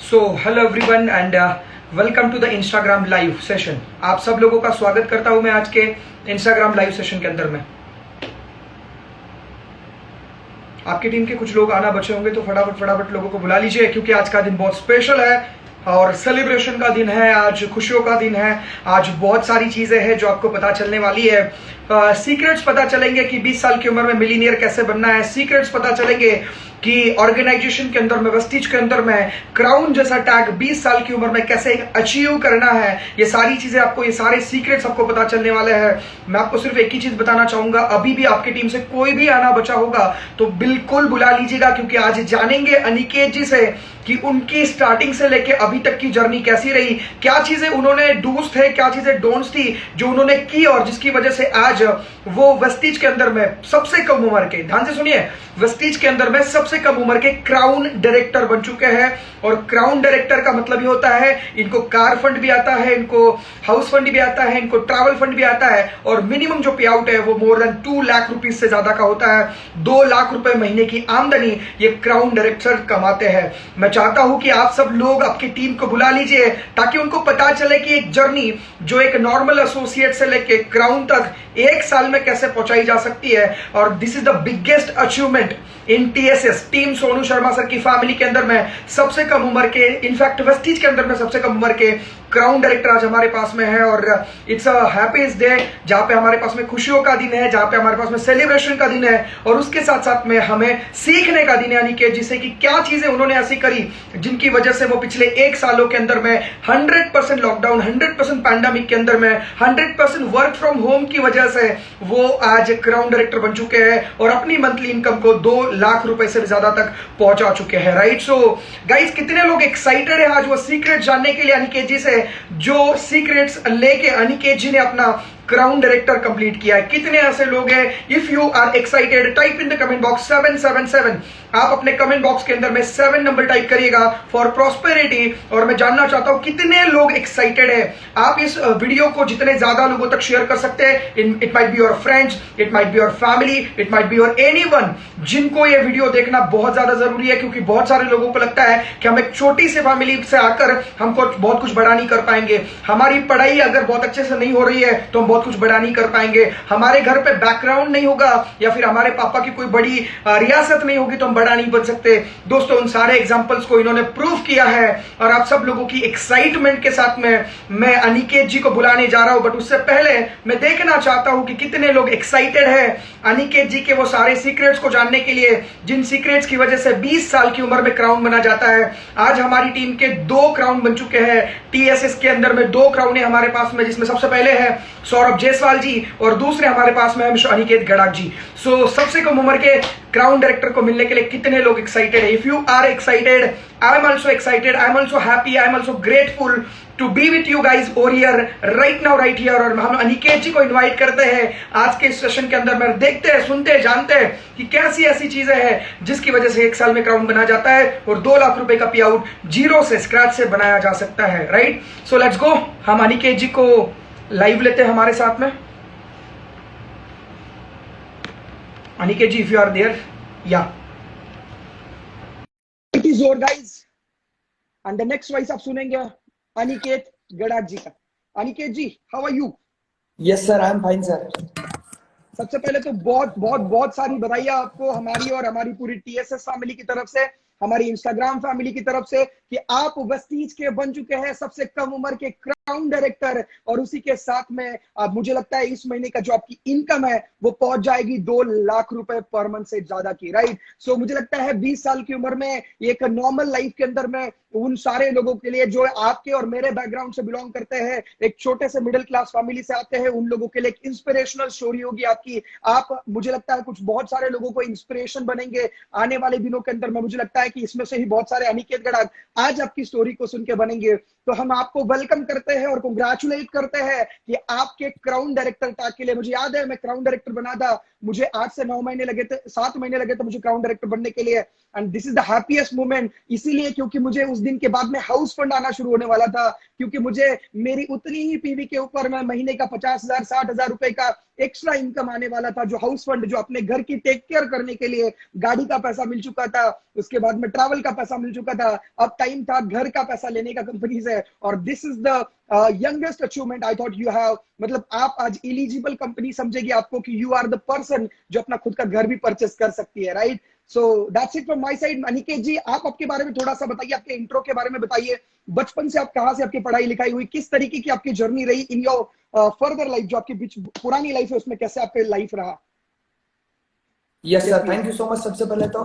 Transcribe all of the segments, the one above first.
So hello everyone and welcome to the Instagram live session. आप सब लोगों का स्वागत करता हूं मैं आज के इंस्टाग्राम लाइव सेशन के अंदर में। आपकी टीम के कुछ लोग आना बचे होंगे तो फटाफट लोगों को बुला लीजिए, क्योंकि आज का दिन बहुत स्पेशल है और सेलिब्रेशन का दिन है, आज खुशियों का दिन है। आज बहुत सारी चीजें हैं जो आपको पता चलने वाली है। सीक्रेट्स पता चलेंगे कि 20 साल की उम्र में मिलीनियर कैसे बनना है। सीक्रेट्स पता चलेंगे कि ऑर्गेनाइजेशन के अंदर में, वेस्टीज के अंदर में क्राउन जैसा टैग 20 साल की उम्र में कैसे अचीव करना है। ये सारी चीजें आपको, ये सारे सीक्रेट्स आपको पता चलने वाले हैं। मैं आपको सिर्फ एक ही चीज बताना चाहूंगा, अभी भी आपकी टीम से कोई भी आना बचा होगा तो बिल्कुल बुला लीजिएगा, क्योंकि आज जानेंगे अनिकेत जी से कि उनकी स्टार्टिंग से लेके अभी तक की जर्नी कैसी रही, क्या चीजें उन्होंने डूज थे, क्या चीजें डोंट्स थी जो उन्होंने की और जिसकी वजह से आज वो वेस्टीज के अंदर में सबसे कम उम्र के, ध्यान से सुनिए, वेस्टीज के अंदर में सबसे कम उम्र के क्राउन डायरेक्टर बन चुके हैं। और क्राउन डायरेक्टर का मतलब ये होता है इनको कार फंड भी आता है, इनको हाउस फंड भी आता है, इनको ट्रैवल फंड भी आता है और मिनिमम जो पे आउट है वो मोर देन 2 लाख रुपीज से ज्यादा का होता है। 2 लाख रुपए महीने की आमदनी ये क्राउन डायरेक्टर कमाते हैं। मैं चाहता हूं कि आप सब लोग आपकी टीम को बुला लीजिए ताकि उनको पता चले कि एक जर्नी जो एक नॉर्मल एसोसिएट से लेके क्राउन तक 1 साल में कैसे पहुंचाई जा सकती है। और this is the biggest achievement in TSS, team Sonu Sharma sir की फैमिली के अंदर में सबसे कम उम्र के, इनफैक्ट वेस्टीज के अंदर में सबसे कम उम्र के क्राउन डायरेक्टर आज हमारे पास में है। और इट्स अ हैप्पीस्ट डे, जहां पे हमारे पास में खुशियों का दिन है, जहां पे हमारे पास में सेलिब्रेशन का दिन है और उसके साथ साथ में हमें सीखने का दिन है अनिकेत जी से कि क्या चीजें उन्होंने ऐसी करी जिनकी वजह से वो पिछले 1 सालों के अंदर में 100% लॉकडाउन, 100% पैंडेमिक के अंदर में 100% वर्क फ्रॉम होम की वजह से वो आज क्राउन डायरेक्टर बन चुके हैं और अपनी मंथली इनकम को 2 लाख रुपए से ज्यादा तक पहुंचा चुके हैं। राइट, सो गाइस, कितने लोग एक्साइटेड है आज वो सीक्रेट जानने के लिए अनिकेत जी से, जो सीक्रेट्स लेके अनिकेत जी ने अपना क्राउन डायरेक्टर कंप्लीट किया है? कितने ऐसे लोग हैं? If you are excited type in the comment box 777। आप अपने कमेंट बॉक्स के अंदर में 7 नंबर टाइप करिएगा फॉर प्रॉस्पेरिटी। और मैं जानना चाहता हूं कितने लोग एक्साइटेड है। आप इस वीडियो को जितने ज्यादा लोगों तक शेयर कर सकते हैं, it might be your friends, it might be your family, it might be your anyone जिनको ये वीडियो देखना बहुत ज्यादा जरूरी है, क्योंकि बहुत सारे लोगों को लगता है कि हम एक छोटी सी फैमिली से आकर हमको बहुत कुछ बड़ा नहीं कर पाएंगे। हमारी पढ़ाई अगर बहुत अच्छे से नहीं हो रही है तो हम बहुत कुछ बड़ा नहीं कर पाएंगे। हमारे घर पे बैकग्राउंड नहीं होगा या फिर हमारे पापा की कोई बड़ी रियासत नहीं होगी तो हम बड़ा नहीं बन सकते। दोस्तों, उन सारे एग्जांपल्स को इन्होंने प्रूव किया है और आप सब लोगों की एक्साइटमेंट के साथ में मैं अनिकेत जी को बुलाने जा रहा हूं। बट उससे पहले मैं देखना चाहता हूं कि कितने लोग एक्साइटेड है अनिकेत जी के वो सारे सीक्रेट्स को जानने के लिए, जिन सीक्रेट्स की वजह से 20 साल की उम्र में क्राउन बना जाता है। आज हमारी टीम के 2 क्राउन बन चुके हैं टीएसएस के अंदर में। 2 क्राउन है हमारे पास में, जिसमें सबसे पहले है सौरभ जायसवाल जी और दूसरे हमारे पास में है अनिकेत गड़ाक जी। सो सबसे कम उम्र के क्राउन डायरेक्टर को मिलने के लिए कितने लोग एक्साइटेड है? If you are excited, I am also excited, I am also happy, I am also grateful to be with you guys over here right now, right here. और हम अनिकेत जी को इनवाइट करते हैं आज के सेशन के अंदर में। देखते हैं, सुनते हैं, जानते हैं कि कैसी ऐसी चीजें हैं जिसकी वजह से 1 साल में क्राउन बना जाता है और 2 लाख रुपए का पे आउट जीरो से, स्क्रैच से बनाया जा सकता है। Right, so let's go. हम अनिकेत जी को लाइव लेते हैं हमारे साथ में। Aniket ji, if you are there, या जोर guys. And the next voice आप सुनेंगे अनिकेत गड़ाक जी का। Aniket ji, how are you? Yes sir, I am fine sir. सबसे पहले तो बहुत बहुत बहुत सारी बधाइयां आपको हमारी और हमारी पूरी टीएसएस फैमिली की तरफ से, हमारी इंस्टाग्राम फैमिली की तरफ से, कि आप वेस्टीज के बन चुके हैं सबसे कम उम्र के क्राउन डायरेक्टर। और उसी के साथ में मुझे लगता है इस महीने का जो आपकी इनकम है वो पहुंच जाएगी 2 लाख रुपए पर मंथ से ज्यादा की। राइट, सो मुझे लगता है 20 साल की उम्र में एक नॉर्मल लाइफ के अंदर में उन सारे लोगों के लिए जो आपके और मेरे बैकग्राउंड से बिलोंग करते हैं, एक छोटे से मिडिल क्लास फैमिली से आते हैं, उन लोगों के लिए एक इंस्पिरेशनल स्टोरी होगी आपकी। आप, मुझे लगता है कुछ बहुत सारे लोगों को इंस्पिरेशन बनेंगे आने वाले दिनों के अंदर में। मुझे लगता है कि इसमें से ही बहुत सारे अनिकेत गड़ाक आज आपकी स्टोरी को सुन के बनेंगे। तो हम आपको वेलकम करते हैं और कंग्रेचुलेट करते हैं कि आपके क्राउन डायरेक्टर टैग के लिए, मुझे याद है मैं क्राउन डायरेक्टर बना था, मुझे 8 से 9 महीने लगे थे, 7 महीने लगे थे मुझे क्राउन डायरेक्टर बनने के लिए। And this is the happiest moment, इसीलिए क्योंकि मुझे उस दिन के बाद में हाउस फंड आना शुरू होने वाला था, क्योंकि मुझे मेरी उतनी ही पीवी के ऊपर मैं महीने का 50,000 60,000 रुपए का एक्स्ट्रा इनकम आने वाला था, जो हाउस फंड, जो अपने घर की टेक केयर करने के लिए गाड़ी का पैसा मिल चुका था, उसके बाद में ट्रैवल का पैसा मिल चुका था, अब टाइम था घर का पैसा लेने का कंपनी से। और this is the youngest achievement I thought you have, मतलब आप आज एलिजिबल कंपनी समझेगी आपको कि यू आर द पर्सन जो अपना खुद का घर भी परचेस कर सकती है, right? So that's it from my side. Aniket ji, आप आपके बारे में थोड़ा सा बताइए, आपके इंट्रो के बारे में बताइए, बचपन से आप कहाँ से आपकी पढ़ाई लिखाई हुई, किस तरीके की आपकी जर्नी रही इन योर फर्दर लाइफ, जो आपकी बीच पुरानी लाइफ है उसमें कैसे आपका लाइफ रहा? Yes sir, thank you so much. सबसे पहले तो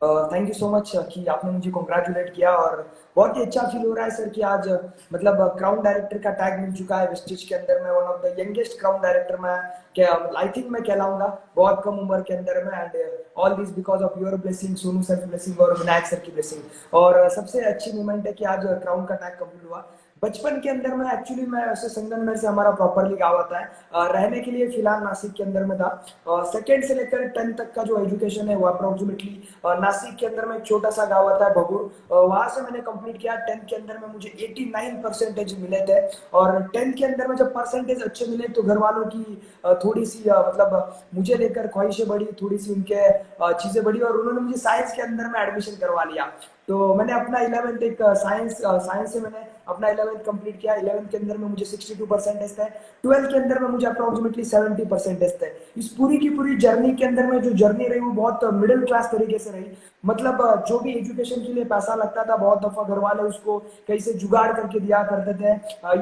थैंक यू सो मच कि आपने मुझे कॉन्ग्रेचुलेट किया, और बहुत ही अच्छा फील हो रहा है सर कि आज मतलब क्राउन डायरेक्टर का टैग मिल चुका है वेस्टिज के अंदर में। One of the youngest crown director मैं क्या आई थिंक मैं कहलाऊंगा बहुत कम उम्र के अंदर में। And all this because of your blessing, Sonu sir की ब्लेसिंग और विनायक सर की ब्लेसिंग। और सबसे अच्छी मोमेंट है कि आज क्राउन का टैग कंप्लीट हुआ। बचपन के अंदर में एक्चुअली मैं ऐसे संगमनेर से हमारा प्रॉपरली गाँव आता है, रहने के लिए फिलहाल नासिक के अंदर में था। सेकेंड से लेकर 10th तक का जो एजुकेशन है वो अप्रोक्सीमेटली नासिक के अंदर में एक छोटा सा गाँव आता है भगूर, वहां से मैंने कंप्लीट किया। 10th के अंदर में मुझे 89% मिले थे, और 10th के अंदर में जब परसेंटेज अच्छे मिले तो घर वालों की थोड़ी सी मतलब मुझे लेकर ख्वाहिशें बढ़ी, थोड़ी सी उनके चीजें बढ़ी, और उन्होंने मुझे साइंस के अंदर में एडमिशन करवा लिया। तो मैंने अपना 11th एक साइंस से मैंने अपना 11th कंप्लीट किया। 11th के अंदर में मुझे 62% थे। 12th के अंदर में मुझे अप्रोक्सीमेटली 70% थे। इस पूरी की पूरी जर्नी के अंदर में जो जर्नी रही वो बहुत मिडिल क्लास तरीके से रही। मतलब जो भी एजुकेशन के लिए पैसा लगता था बहुत दफा घर वाले उसको कहीं से जुगाड़ करके दिया करते थे,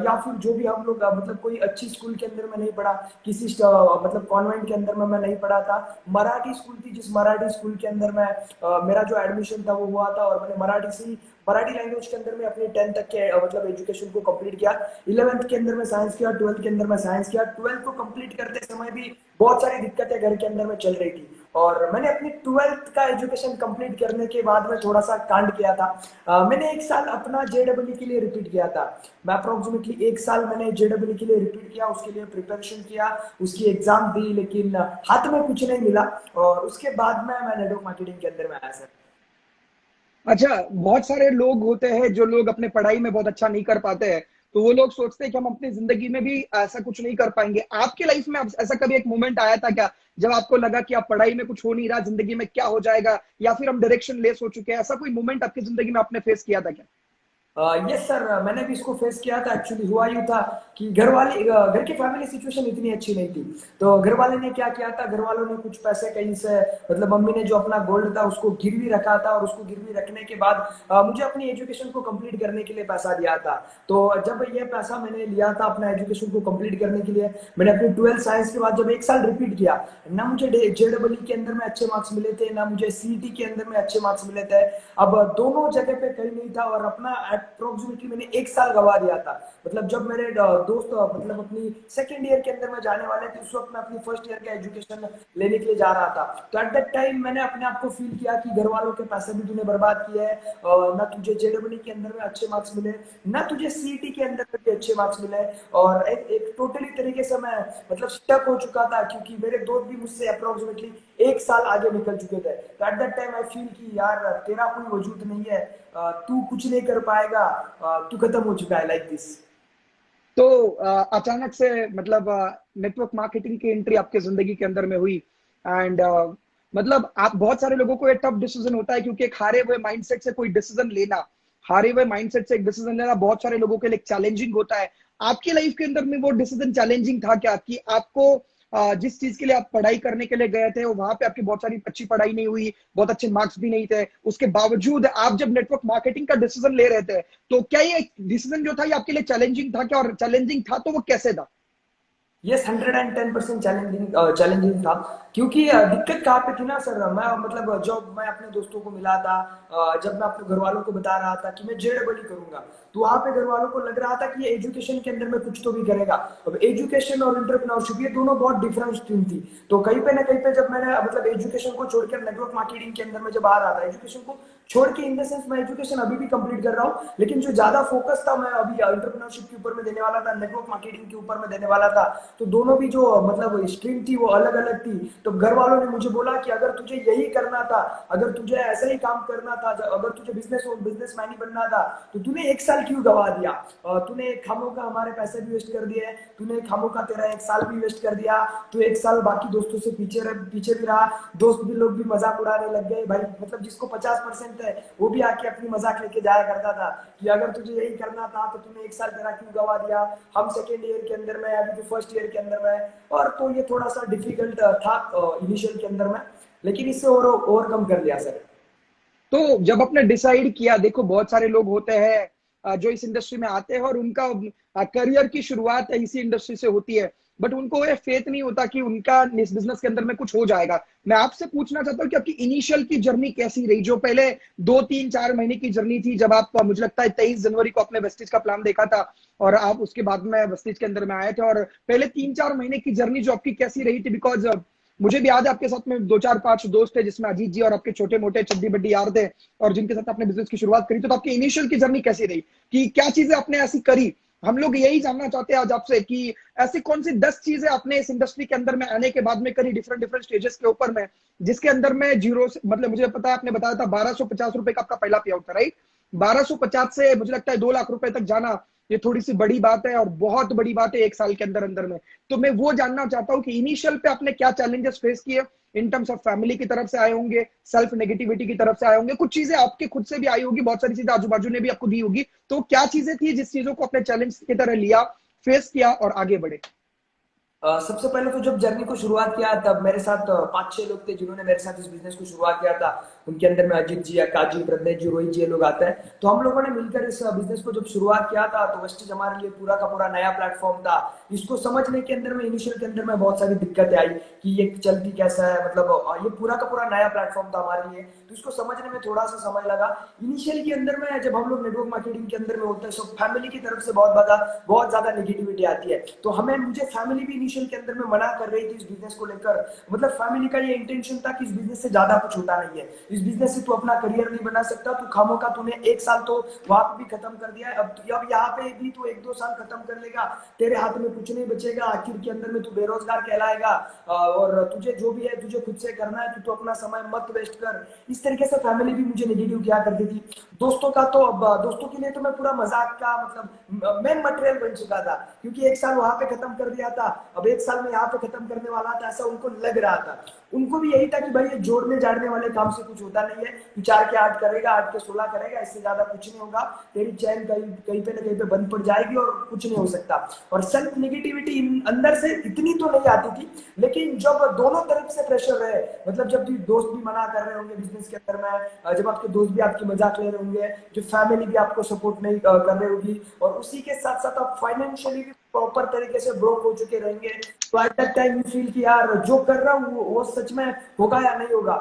या फिर जो भी हम लोग मतलब कोई अच्छी स्कूल के अंदर में नहीं पढ़ा, किसी मतलब कॉन्वेंट के अंदर में मैं नहीं पढ़ा था। मराठी स्कूल थी, जिस मराठी स्कूल के अंदर में मेरा जो एडमिशन था वो हुआ था, और मैंने मराठी से मराठी लैंग्वेज के अंदर में अपने 10th तक के मतलब एजुकेशन को कंप्लीट किया। 11th के अंदर में साइंस किया, 12th के अंदर में साइंस किया। 12th को कंप्लीट करते समय भी बहुत सारी दिक्कतें घर के अंदर में चल रही थी, और मैंने अपनी 12th का एजुकेशन कंप्लीट करने के बाद में थोड़ा सा कांड किया था। मैंने एक साल अपना जेडब्ल्यू के लिए रिपीट किया था। मैं अप्रोक्सीमेटली एक साल मैंने जेडब्ल्यू के लिए रिपीट किया, उसके लिए प्रिपरेशन किया, उसकी एग्जाम दी, लेकिन हाथ में कुछ नहीं मिला, और उसके बाद में मैं नेटवर्क मार्केटिंग के अंदर में आया सर। अच्छा, बहुत सारे लोग होते हैं जो लोग अपने पढ़ाई में बहुत अच्छा नहीं कर पाते हैं, तो वो लोग सोचते हैं कि हम अपनी जिंदगी में भी ऐसा कुछ नहीं कर पाएंगे। आपके लाइफ में ऐसा कभी एक मोमेंट आया था क्या, जब आपको लगा कि आप पढ़ाई में कुछ हो नहीं रहा, जिंदगी में क्या हो जाएगा, या फिर हम डायरेक्शन लेस हो चुके हैं? ऐसा कोई मोमेंट आपकी जिंदगी में आपने फेस किया था क्या? यस सर, मैंने भी इसको फेस किया था। एक्चुअली हुआ यूं था कि घर की फैमिली सिचुएशन इतनी अच्छी नहीं थी, तो घर वाले ने क्या किया था, घर वालों ने कुछ पैसे कहीं से मतलब मम्मी ने जो अपना गोल्ड था उसको गिरवी रखा था, और उसको गिरवी रखने के बाद मुझे अपनी एजुकेशन को कंप्लीट करने के लिए पैसा दिया था। तो जब ये पैसा मैंने लिया था अपना एजुकेशन को कंप्लीट करने के लिए, मैंने अपनी 12th साइंस के बाद जब एक साल रिपीट किया, ना मुझे जेडब्ल्यू के अंदर में अच्छे मार्क्स मिले थे, ना मुझे सीईटी के अंदर में अच्छे मार्क्स मिले थे। अब दोनों जगह पे कहीं नहीं था, और अपना अप्रोक्सीमेटली मैंने एक साल गवा दिया था। मतलब जब मेरे दोस्त मतलब अपनी सेकेंड ईयर के अंदर में जाने वाले थे, उस वक्त मैं अपनी फर्स्ट ईयर का एजुकेशन लेने के लिए जा रहा था। तो एट दैट टाइम मैंने अपने आप को फील किया कि घर वालों के पैसे भी तूने बर्बाद किए हैं, ना तुझे जेडब्ल्यू के अंदर में अच्छे मार्क्स मिले, ना तुझे सीईटी के अंदर में भी अच्छे मार्क्स मिले, और एक टोटली तरीके से मैं मतलब स्टक हो चुका था, क्योंकि मेरे दोस्त भी मुझसे अप्रोक्सीमेटली एक साल आगे निकल चुके थे। तो at that time I feel कि यार तेरा कोई वजूद नहीं है, तू कुछ नहीं कर पाएगा, तू खत्म हो चुका है, लाइक दिस। तो अचानक से मतलब नेटवर्क मार्केटिंग की एंट्री आपके जिंदगी के अंदर में हुई, एंड मतलब आप, बहुत सारे लोगों को एक टफ डिसीजन होता है, क्योंकि एक हारे हुए माइंडसेट से कोई डिसीजन लेना, हारे हुए माइंडसेट से एक डिसीजन लेना बहुत सारे लोगों के लिए चैलेंजिंग होता है। आपकी लाइफ के अंदर में वो डिसीजन चैलेंजिंग था क्या, कि आपको जिस चीज के लिए आप पढ़ाई करने के लिए गए थे वहां पे आपकी बहुत सारी अच्छी पढ़ाई नहीं हुई, बहुत अच्छे मार्क्स भी नहीं थे, उसके बावजूद आप जब नेटवर्क मार्केटिंग का डिसीजन ले रहे थे, तो क्या ये डिसीजन जो था ये आपके लिए चैलेंजिंग था क्या, और चैलेंजिंग था तो वो कैसे था? यस, 110% चैलेंजिंग था। क्योंकि दिक्कत कहाँ पे थी ना सर, मैं मतलब जब मैं अपने दोस्तों को मिला था, जब मैं अपने घर वालों को बता रहा था कि मैं जेडबल करूंगा, तो वहां पे घर वालों को लग रहा था कि ये एजुकेशन के अंदर में कुछ तो भी करेगा। अब एजुकेशन और एंटरप्रेन्योरशिप ये दोनों बहुत डिफरेंट स्ट्रीम थी। तो कहीं पे ना कहीं पे जब मैंने मतलब एजुकेशन को छोड़कर नेटवर्क मार्केटिंग के अंदर में जब आ रहा था, एजुकेशन को छोड़ के, इन द सेंस मैं एजुकेशन अभी भी कंप्लीट कर रहा हूँ, लेकिन जो ज्यादा फोकस था मैं अभी एंटरप्रेन्योरशिप के ऊपर में देने वाला था, नेटवर्क मार्केटिंग के ऊपर में देने वाला था। तो दोनों भी जो मतलब स्ट्रीम थी वो अलग अलग थी। तो घर वालों ने मुझे बोला कि अगर तुझे यही करना था, अगर तुझे ऐसा ही काम करना था, अगर तुझे बिजनेसमैन ही बनना था, तो तूने एक साल क्यों गवा दिया, तूने खामों का हमारे पैसे भी वेस्ट कर दिए, तूने खामों का तेरा एक साल भी वेस्ट कर दिया, तू एक साल बाकी दोस्तों से पीछे भी रहा, दोस्त भी लोग भी मजाक उड़ाने लग गए भाई, मतलब जिसको 50% है वो भी आके अपनी मजाक लेके जाया करता था कि अगर तुझे यही करना था तो तूने एक साल तेरा क्यों गवा दिया, हम सेकेंड ईयर के अंदर में, अभी तो फर्स्ट ईयर के अंदर में। और तो ये थोड़ा सा डिफिकल्ट था इनिशियल के अंदर में, लेकिन इससे ओवरकम कर लिया सर। तो जब आपने डिसाइड किया, देखो बहुत सारे लोग होते हैं जो इस इंडस्ट्री में आते हैं और उनका करियर की शुरुआत इसी इंडस्ट्री से होती है, बट उनको ये फेथ नहीं होता कि उनका इस बिजनेस के अंदर में कुछ हो जाएगा। मैं आपसे पूछना चाहता हूँ कि आपकी इनिशियल की जर्नी कैसी रही, जो पहले 2 3 4 महीने की जर्नी थी, जब आप, मुझे लगता है 23 जनवरी को आपने वेस्टिज का प्लान देखा था और आप उसके बाद में वेस्टिज के अंदर में आए थे, और पहले 3 4 महीने की जर्नी जो आपकी कैसी रही थी? बिकॉज मुझे भी याद है आपके साथ में 2 4 5 दोस्त थे, जिसमें अजीत जी और आपके छोटे मोटे चड्डी बड्डी यार थे, और जिनके साथ आपने बिजनेस की शुरुआत करी। तो आपकी इनिशियल की जर्नी कैसी रही, कि क्या चीजें आपने ऐसी करी? हम लोग यही जानना चाहते हैं आज आपसे कि ऐसी कौन सी 10 चीजें आपने इस इंडस्ट्री के अंदर में आने के बाद में करी, डिफरेंट डिफरेंट स्टेजेस के ऊपर में, जिसके अंदर में जीरो से, मतलब मुझे पता है आपने बताया था 1250 रुपए का आपका पहला पे आउट था, राइट? 1250 से मुझे लगता है 2 लाख रुपए तक जाना, ये थोड़ी सी बड़ी बात है और बहुत बड़ी बात है एक साल के अंदर अंदर में। तो मैं वो जानना चाहता हूँ कि इनिशियल पे आपने क्या चैलेंजेस फेस किए, इन टर्म्स ऑफ फैमिली की तरफ से आए होंगे, सेल्फ नेगेटिविटी की तरफ से आए होंगे, कुछ चीजें आपके खुद से भी आई होगी, बहुत सारी चीजें आजू बाजू ने भी आपको दी होगी। तो क्या चीजें थी जिस चीजों को अपने चैलेंज की तरह लिया, फेस किया और आगे बढ़े? सबसे पहले तो जब जर्नी को शुरुआत किया तब मेरे साथ 5-6 लोग थे जिन्होंने मेरे साथ इस बिजनेस को शुरुआत किया था। उनके अंदर में अजीत जी, काजी, प्रज्ञेश जी, रोहित जी, ये लोग आते हैं। तो हम लोगों ने मिलकर इस बिजनेस को जब शुरुआत किया था, तो वेस्टेज हमारे लिए पूरा का पूरा नया प्लेटफॉर्म था। इसको समझने के अंदर में, इनिशियल के अंदर में बहुत सारी दिक्कतें आई कि ये चलती कैसा है, मतलब ये पूरा का पूरा नया प्लेटफॉर्म था हमारे लिए, तो इसको समझने में थोड़ा सा समय लगा। इनिशियल के अंदर में जब हम लोग नेटवर्क मार्केटिंग के अंदर में होते हैं, तो फैमिली की तरफ से बहुत ज्यादा नेगेटिविटी आती है। तो मुझे फैमिली भी इनिशियल के अंदर में मना कर रही थी इस बिजनेस को लेकर। मतलब फैमिली का ये इंटेंशन था कि इस बिजनेस से ज्यादा कुछ होता नहीं है, इस बिजनेस से तू अपना करियर नहीं बना सकता, तू खामों का तूने एक साल तो वहां पे भी खत्म कर दिया है, अब यहाँ पे भी तू 1-2 साल खत्म कर लेगा, तेरे हाथ में कुछ नहीं बचेगा, आखिर के अंदर में तू बेरोजगार कहलाएगा, और तुझे जो भी है तुझे खुद से करना है, तू तो अपना समय मत वेस्ट कर। इस तरीके से फैमिली भी मुझे नेगेटिव किया करती थी। दोस्तों का तो अब दोस्तों के लिए तो मैं पूरा मजाक का मतलब मेन मटेरियल बन चुका था, क्योंकि एक साल वहां पे खत्म कर दिया था, अब एक साल में यहाँ पे खत्म करने वाला था, ऐसा उनको लग रहा था। उनको भी यही था कि भाई ये जोड़ने जाड़ने वाले काम से कुछ होता नहीं है, तू 4 के 8 करेगा, 8 के 16 करेगा, इससे ज्यादा कुछ नहीं होगा, तेरी चैन कहीं कहीं पे ना कहीं पे बंद पड़ जाएगी और कुछ नहीं हो सकता। और सेल्फ नेगेटिविटी अंदर से इतनी तो नहीं आती थी, लेकिन जब दोनों तरफ से प्रेशर रहे, मतलब जब भी दोस्त भी मना कर रहे होंगे बिजनेस के अंदर में, जब आपके दोस्त भी आपकी मजाक ले रहे होंगे, जो फैमिली भी आपको सपोर्ट नहीं कर रही होगी, और उसी के साथ साथ आप फाइनेंशियली भी प्रॉपर तरीके से ब्रोक हो चुके रहेंगे, तो at that time you feel कि यार जो कर रहा हूँ वो सच में होगा या नहीं होगा,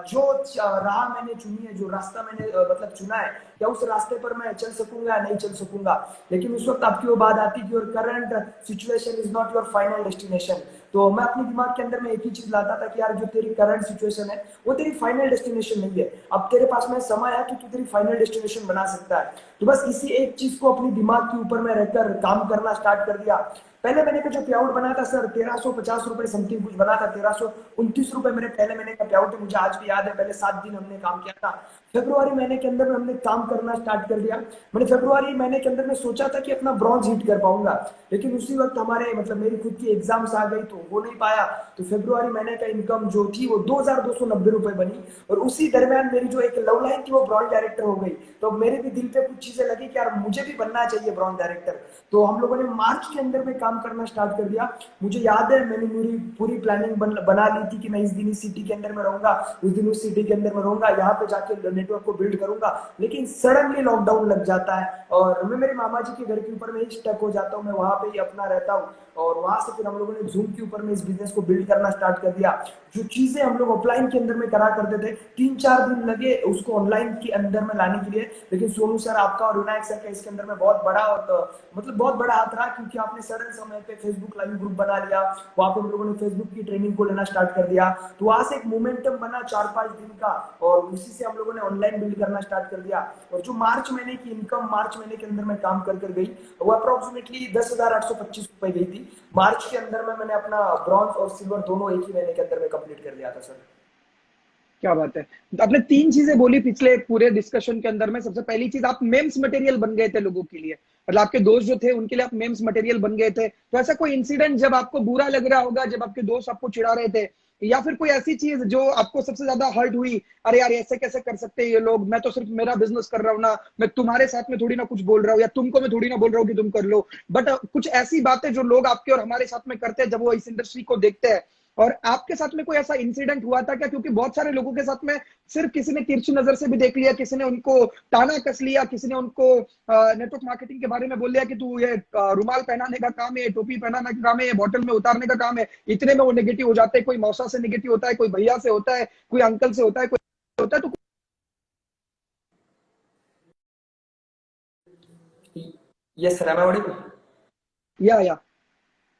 जो राह मैंने चुनी है, जो रास्ता मैंने मतलब चुना है, क्या उस रास्ते पर मैं चल सकूंगा या नहीं चल सकूंगा। लेकिन उस वक्त आपकी वो बात आती कि your current situation is not your final destination. तो मैं अपने दिमाग के अंदर में एक ही चीज लाता था कि यार जो तेरी करंट सिचुएशन है वो तेरी फाइनल डेस्टिनेशन नहीं है, अब तेरे पास में समय है कि तू तेरी फाइनल डेस्टिनेशन बना सकता है। तो बस इसी एक चीज को अपनी दिमाग के ऊपर में रहकर काम करना स्टार्ट कर दिया। पहले महीने का जो पे आउट बना था सर 1350 रुपए समथिंग कुछ बना था, 1329 रुपए मेरे पहले महीने का पे आउट है, मुझे आज भी याद है। पहले 7 दिन हमने काम किया था। फेब्रुआरी महीने के अंदर में हमने काम करना स्टार्ट कर दिया। मैंने फेब्रुआरी महीने के अंदर में सोचा था कि अपना ब्रॉन्ज हिट कर पाऊंगा, लेकिन उसी वक्त हमारे मतलब मेरी खुद की एग्जाम्स आ गई तो हो नहीं पाया। तो फेब्रुआरी महीने का इनकम जो थी वो 2290 रुपए बनी, और उसी दरमियान मेरी जो एक लव लाइन थी वो ब्रॉन्ज डायरेक्टर हो गई। तो मेरे भी दिल पे कुछ चीजें लगी कि यार मुझे भी बनना चाहिए ब्रॉन्ज डायरेक्टर। तो हम लोगों ने मार्च के अंदर में काम करना स्टार्ट कर दिया। मुझे याद है मैंने पूरी प्लानिंग बना ली थी कि मैं इस दिन इस सिटी के अंदर में रहूंगा, उस दिन उस सिटी के अंदर में रहूंगा, यहाँ पे जाके नेटवर्क को बिल्ड करूंगा। लेकिन सडनली लॉकडाउन लग जाता है और मैं मेरे मामा जी के घर के ऊपर में ही स्टक हो जाता हूँ, मैं वहां पे ही अपना रहता हूँ। और वहां से फिर हम लोगों ने जूम के ऊपर में इस बिजनेस को बिल्ड करना स्टार्ट कर दिया। जो चीजें हम लोग ऑफलाइन के अंदर में करा करते थे, 3-4 दिन लगे उसको ऑनलाइन के अंदर में लाने के लिए। लेकिन सोनू सर आपका और विनायक सर का इसके अंदर में बहुत बड़ा और मतलब बहुत बड़ा हाथ रहा, क्योंकि आपने सरल समय पे फेसबुक लाइव ग्रुप बना लिया, वहां पे हम लोगों ने फेसबुक की ट्रेनिंग को लेना स्टार्ट कर दिया, तो वहां से एक मोमेंटम बना 4-5 दिन का, और उसी से हम लोगों ने ऑनलाइन बिल्ड करना स्टार्ट कर दिया। और जो मार्च महीने की इनकम मार्च महीने के अंदर में काम कर कर गई, वो अप्रोक्सीमेटली 10,825 रुपए गई थी। मार्च के अंदर में मैंने अपना ब्रॉन्ज और सिल्वर दोनों एक ही महीने के अंदर में कंप्लीट कर लिया था सर। क्या बात है। तो आपने तीन चीजें बोली पिछले पूरे डिस्कशन के अंदर में। सबसे पहली चीज, आप मेम्स मटेरियल बन गए थे लोगों के लिए, मतलब आपके दोस्त जो थे उनके लिए आप मेम्स मटेरियल बन गए थे। तो ऐसा कोई इंसिडेंट जब आपको बुरा लग रहा होगा, जब आपके दोस्त आपको चिढ़ा रहे थे, या फिर कोई ऐसी चीज जो आपको सबसे ज्यादा हर्ट हुई, अरे यार ऐसे कैसे कर सकते हैं ये लोग, मैं तो सिर्फ मेरा बिजनेस कर रहा हूँ ना, मैं तुम्हारे साथ में थोड़ी ना कुछ बोल रहा हूँ, या तुमको मैं थोड़ी ना बोल रहा हूँ कि तुम कर लो, बट कुछ ऐसी बातें जो लोग आपके और हमारे साथ में करते हैं जब वो इस इंडस्ट्री को देखते हैं। और आपके साथ में कोई ऐसा इंसिडेंट हुआ था क्या? क्योंकि बहुत सारे लोगों के साथ में सिर्फ किसी ने तिरछी नजर से भी देख लिया, किसी ने उनको ताना कस लिया, किसी ने उनको नेटवर्क मार्केटिंग के बारे में बोल लिया कि तू ये रुमाल पहनाने का काम है, टोपी पहनाने का काम है, बॉटल में उतारने का काम है, इतने में वो नेगेटिव हो जाते हैं। कोई मौसा से नेगेटिव होता है, कोई भैया से होता है, कोई अंकल से होता है, कोई होता है। तो yes sir, am I audible? या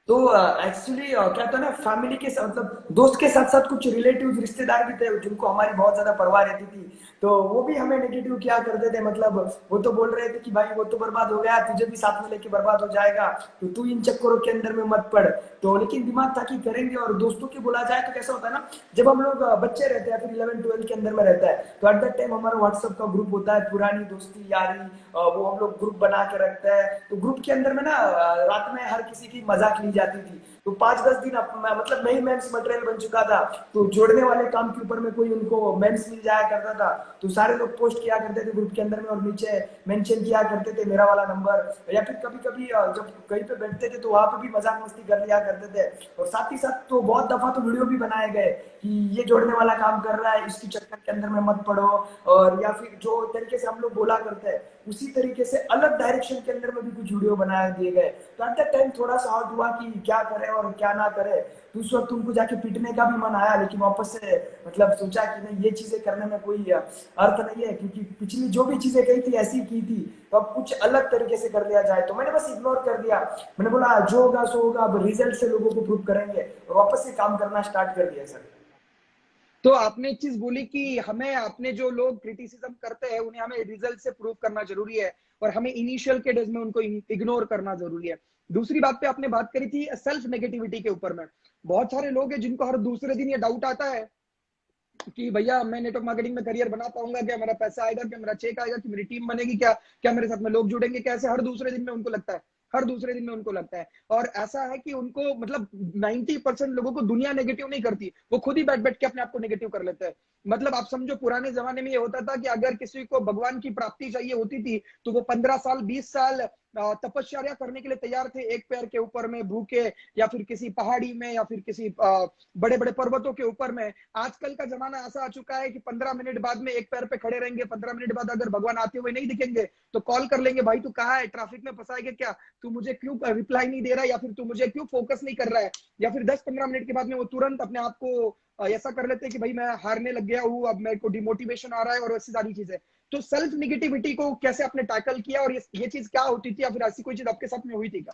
तो एक्चुअली क्या था ना, फैमिली के साथ मतलब दोस्त के साथ साथ कुछ रिलेटिव रिश्तेदार भी थे जिनको हमारी बहुत ज्यादा परवाह रहती थी, तो वो भी हमें नेगेटिव किया करते थे। मतलब वो तो बोल रहे थे कि भाई वो तो बर्बाद हो गया, तुझे भी साथ में लेके बर्बाद हो जाएगा, तो तू इन चक्करों के अंदर में मत पड़। तो लेकिन दिमाग था कि करेंगे। और दोस्तों की बोला जाए तो कैसा होता है ना, जब हम लोग बच्चे रहते हैं, फिर 11-12 के अंदर में रहता है, तो एट दैट टाइम हमारा व्हाट्सएप का ग्रुप होता है, पुरानी दोस्ती यारी, वो हम लोग ग्रुप बना के रखते हैं। तो ग्रुप के अंदर में ना रात में हर किसी की मजाक ली जाती थी। तो 5-10 दिन मतलब मैं ही मेम्स मटेरियल बन चुका था, तो जोड़ने वाले काम के ऊपर में कोई उनको मेम्स मिल जाया करता था, तो सारे लोग पोस्ट किया करते थे ग्रुप के अंदर में, और नीचे मेंशन किया करते थे मेरा वाला नंबर। या फिर कभी कभी जब कहीं पे बैठते थे तो वहां पे भी मजाक मस्ती कर लिया करते थे। और साथ ही साथ तो बहुत दफा तो वीडियो भी बनाए गए कि ये जोड़ने वाला काम कर रहा है, इसकी चक्कर के अंदर में मत पड़ो। और या फिर जो तरीके से हम लोग बोला करते हैं उसी तरीके से अलग डायरेक्शन के अंदर में भी कुछ वीडियो बनाए दिए गए। तो एट दैट टाइम थोड़ा सा हर्ट हुआ कि क्या करे और क्या ना करे। तो उस वक्त उनको जाके पीटने का भी मन आया, लेकिन वापस से मतलब सोचा कि नहीं, ये चीजें करने में कोई अर्थ नहीं है, क्योंकि पिछली जो भी चीजें कही थी ऐसी की थी, तो अब कुछ अलग तरीके से कर लिया जाए। तो मैंने बस इग्नोर कर दिया। मैंने बोला जो होगा सो होगा, अब रिजल्ट से लोगों को प्रूव करेंगे, और वापस से काम करना स्टार्ट कर दिया सर। तो आपने एक चीज बोली कि हमें अपने जो लोग क्रिटिसिज्म करते हैं उन्हें हमें रिजल्ट से प्रूव करना जरूरी है, और हमें इनिशियल के डेज में उनको इग्नोर करना जरूरी है। दूसरी बात पे आपने बात करी थी सेल्फ नेगेटिविटी के ऊपर में। बहुत सारे लोग हैं जिनको हर दूसरे दिन ये डाउट आता है कि भैया मैं नेटवर्क मार्केटिंग में करियर बना पाऊंगा क्या, मेरा पैसा आएगा क्या, मेरा चेक आएगा कि मेरी टीम बनेगी क्या, क्या मेरे साथ में लोग जुड़ेंगे कैसे, हर दूसरे दिन में उनको लगता है, हर दूसरे दिन में उनको लगता है। और ऐसा है कि उनको मतलब 90% लोगों को दुनिया नेगेटिव नहीं करती, वो खुद ही बैठ बैठ के अपने आप को नेगेटिव कर लेते हैं। मतलब आप समझो पुराने जमाने में ये होता था कि अगर किसी को भगवान की प्राप्ति चाहिए होती थी तो वो 15 साल 20 साल तपस्या करने के लिए तैयार थे, एक पैर के ऊपर में भूखे, या फिर किसी पहाड़ी में, या फिर किसी बड़े बड़े पर्वतों के ऊपर में। आजकल का जमाना ऐसा आ चुका है कि 15 मिनट बाद में एक पैर पे खड़े रहेंगे, 15 मिनट बाद अगर भगवान आते हुए नहीं दिखेंगे तो कॉल कर लेंगे, भाई तू कहाँ है, ट्रैफिक में फंसा है क्या, तू मुझे क्यों रिप्लाई नहीं दे रहा है, या फिर तू मुझे क्यों फोकस नहीं कर रहा है। या फिर 10-15 मिनट के बाद में वो तुरंत अपने आप को ऐसा कर लेते हैं कि भाई मैं हारने लग गया हूँ, अब मेरे को डिमोटिवेशन आ रहा है, और वैसी सारी चीजें। तो सेल्फ निगेटिविटी को कैसे आपने टैकल किया, और ये चीज क्या होती थी, या फिर ऐसी कोई चीज आपके साथ में हुई थी क्या?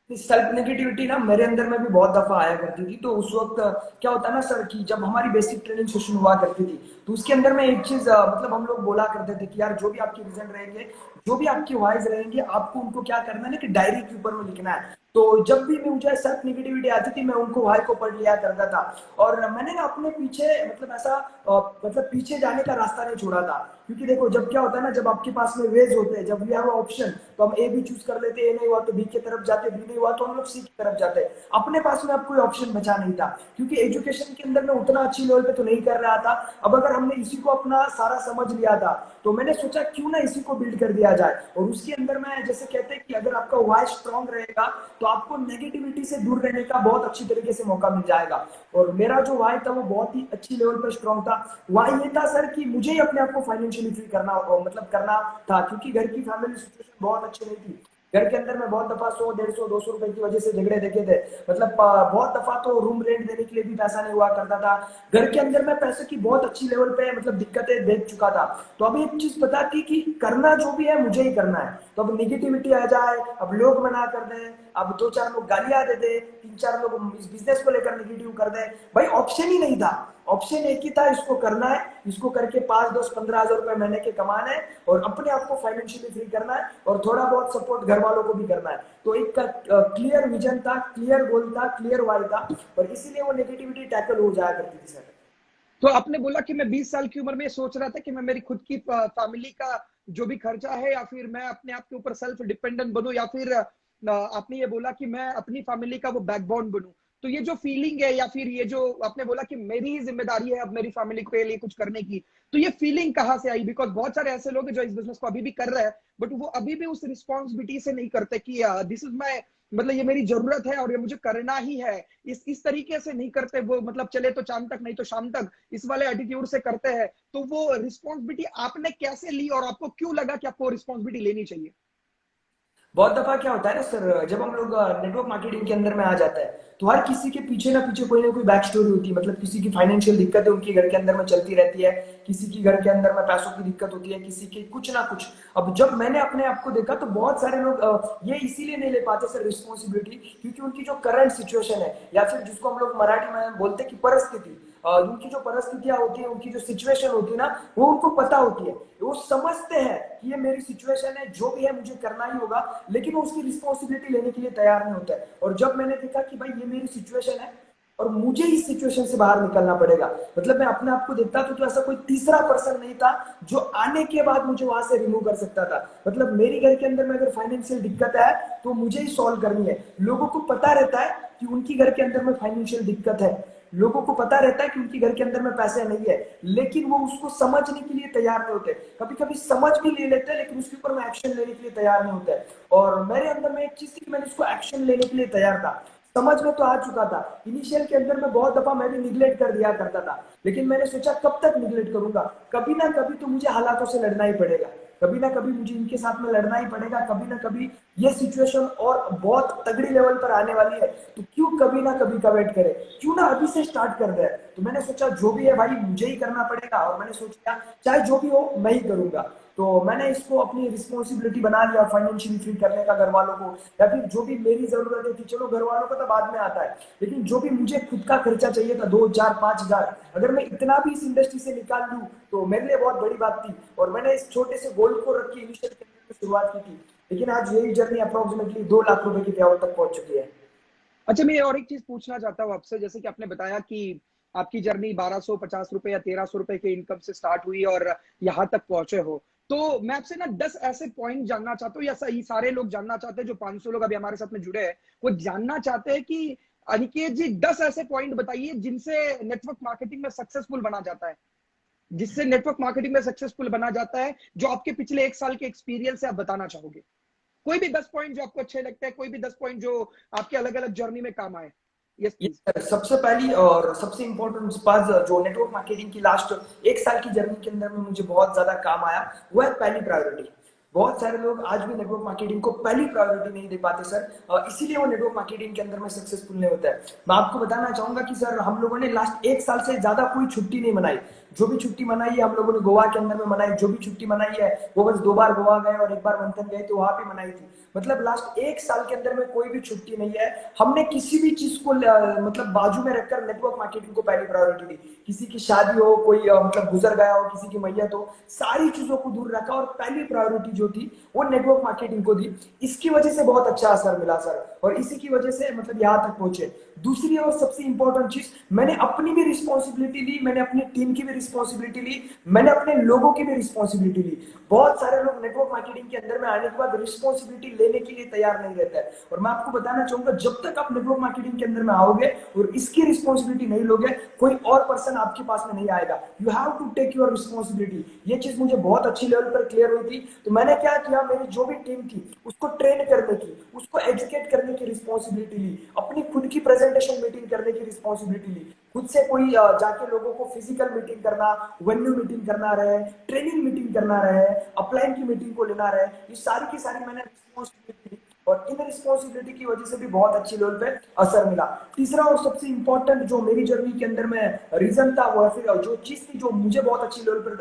सेल्फ नेगेटिविटी ना मेरे अंदर में भी बहुत दफा आया करती थी। तो उस वक्त क्या होता है ना सर, कि जब हमारी बेसिक ट्रेनिंग सेशन हुआ करती थी, तो उसके अंदर में एक चीज मतलब हम लोग बोला करते थे कि यार जो भी आपके विजन रहेंगे, जो भी आपकी वॉइस रहेंगे, आपको उनको क्या करना है ना कि डायरी के ऊपर में लिखना है। तो जब भी मैं मुझे सेल्फ नेगेटिविटी आती थी, मैं उनको भाई को पढ़ लिया करता था। और मैंने ना अपने पीछे मतलब ऐसा मतलब पीछे जाने का रास्ता नहीं छोड़ा था। क्योंकि देखो जब क्या होता है ना, जब आपके पास में वेज होते हैं, जब वी हैव ऑप्शन, तो हम ए भी चूज कर लेते, ए नहीं हुआ तो बी की तरफ जाते, बी नहीं हुआ तो हम लोग सी की तरफ जाते। अपने पास में अब कोई ऑप्शन बचा नहीं था, क्योंकि एजुकेशन के अंदर में उतना अच्छी लेवल पे तो नहीं कर रहा था। अब अगर हमने इसी को अपना सारा समझ लिया था, तो मैंने सोचा क्यों ना इसी को बिल्ड कर दिया जाए। और उसके अंदर में जैसे कहते हैं कि अगर आपका वॉइस स्ट्रांग रहेगा तो आपको नेगेटिविटी से दूर रहने का बहुत अच्छी तरीके से मौका मिल जाएगा। और मेरा जो वाई था वो बहुत ही अच्छी लेवल पर स्ट्रांग था। वाई ये था सर कि मुझे ही अपने आप को फाइनेंशियली फ्री करना मतलब करना था, क्योंकि घर की फैमिली सिचुएशन बहुत अच्छी नहीं थी। घर के अंदर में बहुत दफा 100, 150, 200 रुपए की वजह से झगड़े देखे थे। मतलब बहुत दफा तो रूम रेंट देने के लिए भी पैसा नहीं हुआ करता था। घर के अंदर मैं पैसे की बहुत अच्छी लेवल पे मतलब दिक्कतें देख चुका था। तो अभी एक चीज पता थी कि करना जो भी है मुझे ही करना है। तो अब निगेटिविटी आ जाए, अब लोग मना कर दें, अब दो चार लोग गालियां दे दे, तीन चार लोग इस बिजनेस को लेकर निगेटिव कर दे, भाई ऑप्शन ही नहीं था। ऑप्शन एक ही था, इसको करना है, इसको करके 5, 10, 15 हजार रुपए महीने के कमाना है और अपने आप को फाइनेंशियली फ्री करना है और थोड़ा बहुत सपोर्ट घर वालों को भी करना है। तो एक क्लियर विजन था, क्लियर गोल था, क्लियर वाई था और इसीलिए वो नेगेटिविटी टैकल हो जाया करती थी सर। तो आपने बोला कि मैं 20 साल की उम्र में सोच रहा था कि मैं मेरी खुद की फैमिली का जो भी खर्चा है या फिर मैं अपने आप के ऊपर सेल्फ डिपेंडेंट बनूं, या फिर आपने ये बोला कि मैं अपनी फैमिली का वो बैकबोन बनूं। तो ये जो फीलिंग है, या फिर ये जो आपने बोला कि मेरी ही जिम्मेदारी है अब मेरी फैमिली के लिए कुछ करने की, तो ये फीलिंग कहाँ से आई? बिकॉज बहुत सारे ऐसे लोग हैं जो इस बिजनेस को अभी भी कर रहे हैं, बट वो अभी भी उस रिस्पॉन्सिबिलिटी से नहीं करते कि दिस इज माई, मतलब ये मेरी जरूरत है और ये मुझे करना ही है। इस तरीके से नहीं करते वो, मतलब चले तो शाम तक नहीं तो शाम तक, इस वाले एटीट्यूड से करते हैं। तो वो रिस्पॉन्सिबिलिटी आपने कैसे ली और आपको क्यों लगा कि आपको रिस्पॉन्सिबिलिटी लेनी चाहिए? बहुत दफा क्या होता है ना सर, जब हम लोग नेटवर्क मार्केटिंग के अंदर में आ जाता है तो हर किसी के पीछे ना पीछे कोई ना कोई बैक स्टोरी होती है। मतलब किसी की फाइनेंशियल दिक्कतें उनके घर के अंदर में चलती रहती है, किसी की घर के अंदर में पैसों की दिक्कत होती है, किसी की कुछ ना कुछ। अब जब मैंने अपने आप को देखा तो बहुत सारे लोग ये इसीलिए नहीं ले पाते सर रिस्पॉन्सिबिलिटी, क्योंकि उनकी जो करंट सिचुएशन है या फिर जिसको हम लोग मराठी में बोलते हैं कि परिस्थिति, उनकी जो परिस्थितियां होती है, उनकी जो सिचुएशन होती है ना, वो उनको पता होती है। वो समझते हैं कि ये मेरी सिचुएशन है, जो भी है मुझे करना ही होगा, लेकिन वो उसकी रिस्पॉन्सिबिलिटी लेने के लिए तैयार नहीं होता है। और जब मैंने देखा कि भाई ये मेरी सिचुएशन है और मुझे इस सिचुएशन से बाहर निकलना पड़ेगा, मतलब मैं अपने आप को देखता तो ऐसा कोई तीसरा पर्सन नहीं था जो आने के बाद मुझे वहां से रिमूव कर सकता था। मतलब मेरी घर के अंदर में अगर फाइनेंशियल दिक्कत है तो मुझे ही सॉल्व करनी है। लोगों को पता रहता है कि उनकी घर के अंदर में फाइनेंशियल दिक्कत है, लोगों को पता रहता है कि उनकी घर के अंदर में पैसे नहीं है, लेकिन वो उसको समझने के लिए तैयार नहीं होते। कभी कभी समझ भी ले लेते हैं लेकिन उसके ऊपर में एक्शन लेने के लिए तैयार नहीं होते। और मेरे अंदर में एक चीज थी कि मैंने उसको एक्शन लेने के लिए तैयार था। समझ में तो आ चुका था, इनिशियल के अंदर में बहुत दफा मैं भी निगलेक्ट कर दिया करता था, लेकिन मैंने सोचा कब तक निगलेक्ट करूंगा, कभी ना कभी तो मुझे हालातों से लड़ना ही पड़ेगा, कभी ना कभी मुझे इनके साथ में लड़ना ही पड़ेगा, कभी ना कभी ये सिचुएशन और बहुत तगड़ी लेवल पर आने वाली है, तो क्यों कभी ना कभी का वेट करे, क्यों ना अभी से स्टार्ट कर दे। तो मैंने सोचा जो भी है भाई मुझे ही करना पड़ेगा, और मैंने सोचा चाहे जो भी हो मैं ही करूंगा। तो मैंने इसको अपनी रिस्पॉन्सिबिलिटी बना लिया फाइनेंशियली फ्री करने का घर वालों को, या फिर जो भी मेरी जरूरत थी, चलो घर वालों का तो बाद में आता है, लेकिन जो भी मुझे खुद का खर्चा चाहिए था 2, 4, 5 हजार, अगर मैं इतना भी इस इंडस्ट्री से निकाल लूं तो मेरे लिए बहुत बड़ी बात थी। और मैंने इस छोटे से गोल को रख के इनिशियल में शुरुआत की थी, लेकिन आज यही जर्नी अप्रोक्सीमेटली 2 लाख रुपए की लेवल तक पहुंच चुकी है। अच्छा, मैं और एक चीज पूछना चाहता हूँ आपसे। जैसे कि आपने बताया कि आपकी जर्नी 1250 रुपए या 1300 रुपए के इनकम से स्टार्ट हुई और यहाँ तक पहुंचे हो, तो मैं आपसे ना 10 ऐसे पॉइंट जानना चाहता हूँ, या सही सारे लोग जानना चाहते हैं, जो 500 लोग अभी हमारे साथ में जुड़े हैं वो जानना चाहते हैं कि अनिकेत जी 10 ऐसे पॉइंट बताइए जिनसे नेटवर्क मार्केटिंग में सक्सेसफुल बना जाता है, जिससे नेटवर्क मार्केटिंग में सक्सेसफुल बना जाता है, जो आपके पिछले 1 साल के एक्सपीरियंस से आप बताना चाहोगे। कोई भी 10 पॉइंट जो आपको अच्छे लगते हैं, कोई भी 10 पॉइंट जो आपके अलग अलग जर्नी में काम आए। यस ये प्लीज। सबसे पहली और सबसे इम्पोर्टेंट बात जो नेटवर्क मार्केटिंग की लास्ट 1 साल की जर्नी के अंदर में मुझे बहुत ज्यादा काम आया, वो है पहली प्रायोरिटी। बहुत सारे लोग आज भी नेटवर्क मार्केटिंग को पहली प्रायोरिटी नहीं दे पाते सर, इसीलिए वो नेटवर्क मार्केटिंग के अंदर में सक्सेसफुल नहीं होता है। मैं आपको बताना चाहूंगा कि सर हम लोगों ने लास्ट 1 साल से ज्यादा कोई छुट्टी नहीं मनाई। जो भी छुट्टी मनाई है हम लोगों ने गोवा के अंदर में मनाई, जो भी छुट्टी मनाई है वो बस 2 बार गोवा गए और 1 बार मंथन गए तो वहां पे मनाई थी। मतलब लास्ट 1 साल के अंदर में कोई भी छुट्टी नहीं है। हमने किसी भी चीज को मतलब बाजू में रखकर नेटवर्क मार्केटिंग को पहली प्रायोरिटी दी। किसी की शादी हो, कोई मतलब गुजर गया हो, किसी की मैयत हो, सारी चीजों को दूर रखा और पहली प्रायोरिटी जो थी वो नेटवर्क मार्केटिंग को दी। इसकी वजह से बहुत अच्छा असर मिला सर, और इसी की वजह से मतलब यहाँ तक पहुंचे। दूसरी और सबसे इंपॉर्टेंट चीज, मैंने अपनी भी रिस्पॉन्सिबिलिटी ली, मैंने अपनी टीम की भी रिस्पॉन्सिबिलिटी ली, मैंने अपने लोगों की भी रिस्पॉन्सिबिलिटी ली। बहुत सारे लोग नेटवर्क मार्केटिंग के अंदर में आने के बाद रिस्पॉन्सिबिलिटी लेने के लिए तैयार नहीं रहता है, और मैं आपको बताना चाहूंगा जब तक आप नेटवर्क मार्केटिंग के अंदर में आओगे और इसकी रिस्पॉन्सिबिलिटी नहीं लोगे, कोई और पर्सन आपके पास में नहीं आएगा। You have to take your responsibility. ये चीज मुझे बहुत अच्छी लेवल पर क्लियर हुई थी। तो मैंने क्या किया, मेरी जो भी टीम थी उसको ट्रेन करने की, उसको एजुकेट करने की रिस्पॉन्सिबिलिटी ली, अपनी खुद की प्रेजेंटेशन मीटिंग करने की रिस्पॉन्सिबिलिटी ली, खुद से कोई जाके लोगों को फिजिकल मीटिंग करना, वेन्यू मीटिंग करना रहे, ट्रेनिंग मीटिंग करना रहे, अपलाइन की मीटिंग को लेना रहे, ये सारी की सारी मैंने रिस्पॉन्सिबिलिटी ली। और इन रिस्पॉन्सिबिलिटी की वजह से भी बहुत अच्छी लेवल पे असर मिला। तीसरा और सबसे इंपॉर्टेंट जो मेरी जर्नी के अंदर में रीजन था, वो फिर जो चीज थी जो मुझे बहुत अच्छी लेवल पर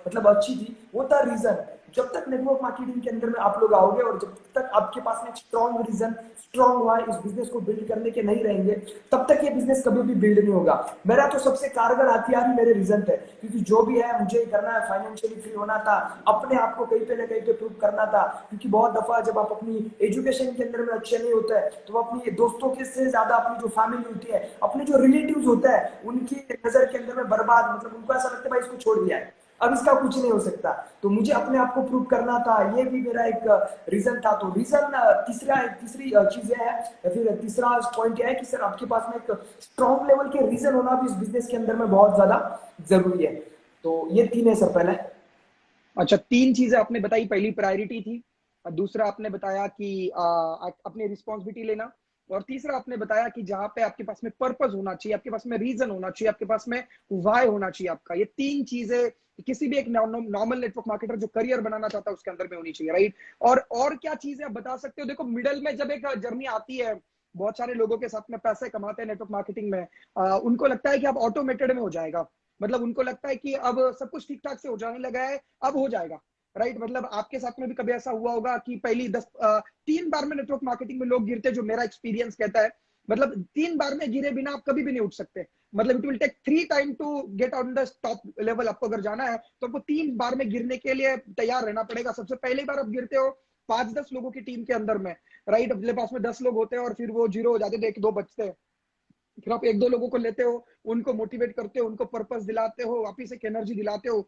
मतलब अच्छी थी, वो था रीजन। जब तक नेटवर्क मार्केटिंग के अंदर में आप लोग आओगे और जब तक आपके पास में स्ट्रॉन्ग रीजन, स्ट्रॉन्ग वाई इस बिजनेस को बिल्ड करने के नहीं रहेंगे, तब तक ये बिजनेस कभी भी बिल्ड नहीं होगा। मेरा तो सबसे कारगर हथियार ही मेरे रिजन थे, क्योंकि जो भी है मुझे करना है, फाइनेंशियली फ्री होना था, अपने आप को कहीं पे ना कहीं पे प्रूव करना था। क्योंकि बहुत दफा जब आप अपनी एजुकेशन के अंदर में अच्छे नहीं होते हैं, तो अपनी दोस्तों के से ज्यादा अपनी जो फैमिली होती है, अपने जो रिलेटिव्स होते हैं, उनकी नजर के अंदर में बर्बाद, मतलब उनको ऐसा लगता है भाई इसको छोड़ दिया है, अब इसका कुछ नहीं हो सकता। तो मुझे अपने आप को प्रूव करना था, ये भी मेरा एक रीजन था। तो रीजन तीसरी चीज है, या फिर तीसरा पॉइंट यह है कि सर आपके पास में एक स्ट्रॉन्ग लेवल के रीजन होना भी इस बिजनेस के अंदर में बहुत ज्यादा जरूरी है। तो ये तीन है सर पहले। अच्छा, तीन चीजें आपने बताई। पहली प्रायोरिटी थी, और दूसरा आपने बताया कि अपनी रिस्पॉन्सिबिलिटी लेना, और तीसरा आपने बताया कि जहां पे आपके पास में पर्पस होना चाहिए, आपके पास में रीजन होना चाहिए, आपके पास में वाई होना चाहिए आपका। ये तीन चीजें किसी भी एक नॉर्मल नेटवर्क मार्केटर जो करियर बनाना चाहता है उसके अंदर में होनी चाहिए, राइट। और क्या चीजें आप बता सकते हो? देखो, मिडल में जब एक जर्नी आती है, बहुत सारे लोगों के साथ में पैसे कमाते हैं नेटवर्क मार्केटिंग में, उनको लगता है कि अब ऑटोमेटेड में हो जाएगा, मतलब उनको लगता है कि अब सब कुछ ठीक ठाक से हो जाने लगा है, अब हो जाएगा, राइट। मतलब आपके साथ में भी कभी ऐसा हुआ होगा कि पहली 3 बार में नेटवर्क मार्केटिंग में लोग गिरते, जो मेरा एक्सपीरियंस कहता है, मतलब 3 बार में गिरे बिना आप कभी भी नहीं उठ सकते। मतलब it will take 3 time to get on the top level. आपको अगर जाना है तो आपको 3 बार में गिरने के लिए तैयार रहना पड़ेगा। सबसे पहली बार आप गिरते हो 5-10 लोगों की टीम के अंदर में, राइट। अपने पास में 10 लोग होते हैं और फिर वो जीरो हो जाते थे, 1-2 बचते हैं। फिर आप 1-2 लोगों को लेते हो, उनको मोटिवेट करते हो, उनको पर्पस दिलाते हो, वापिस एक एनर्जी दिलाते हो।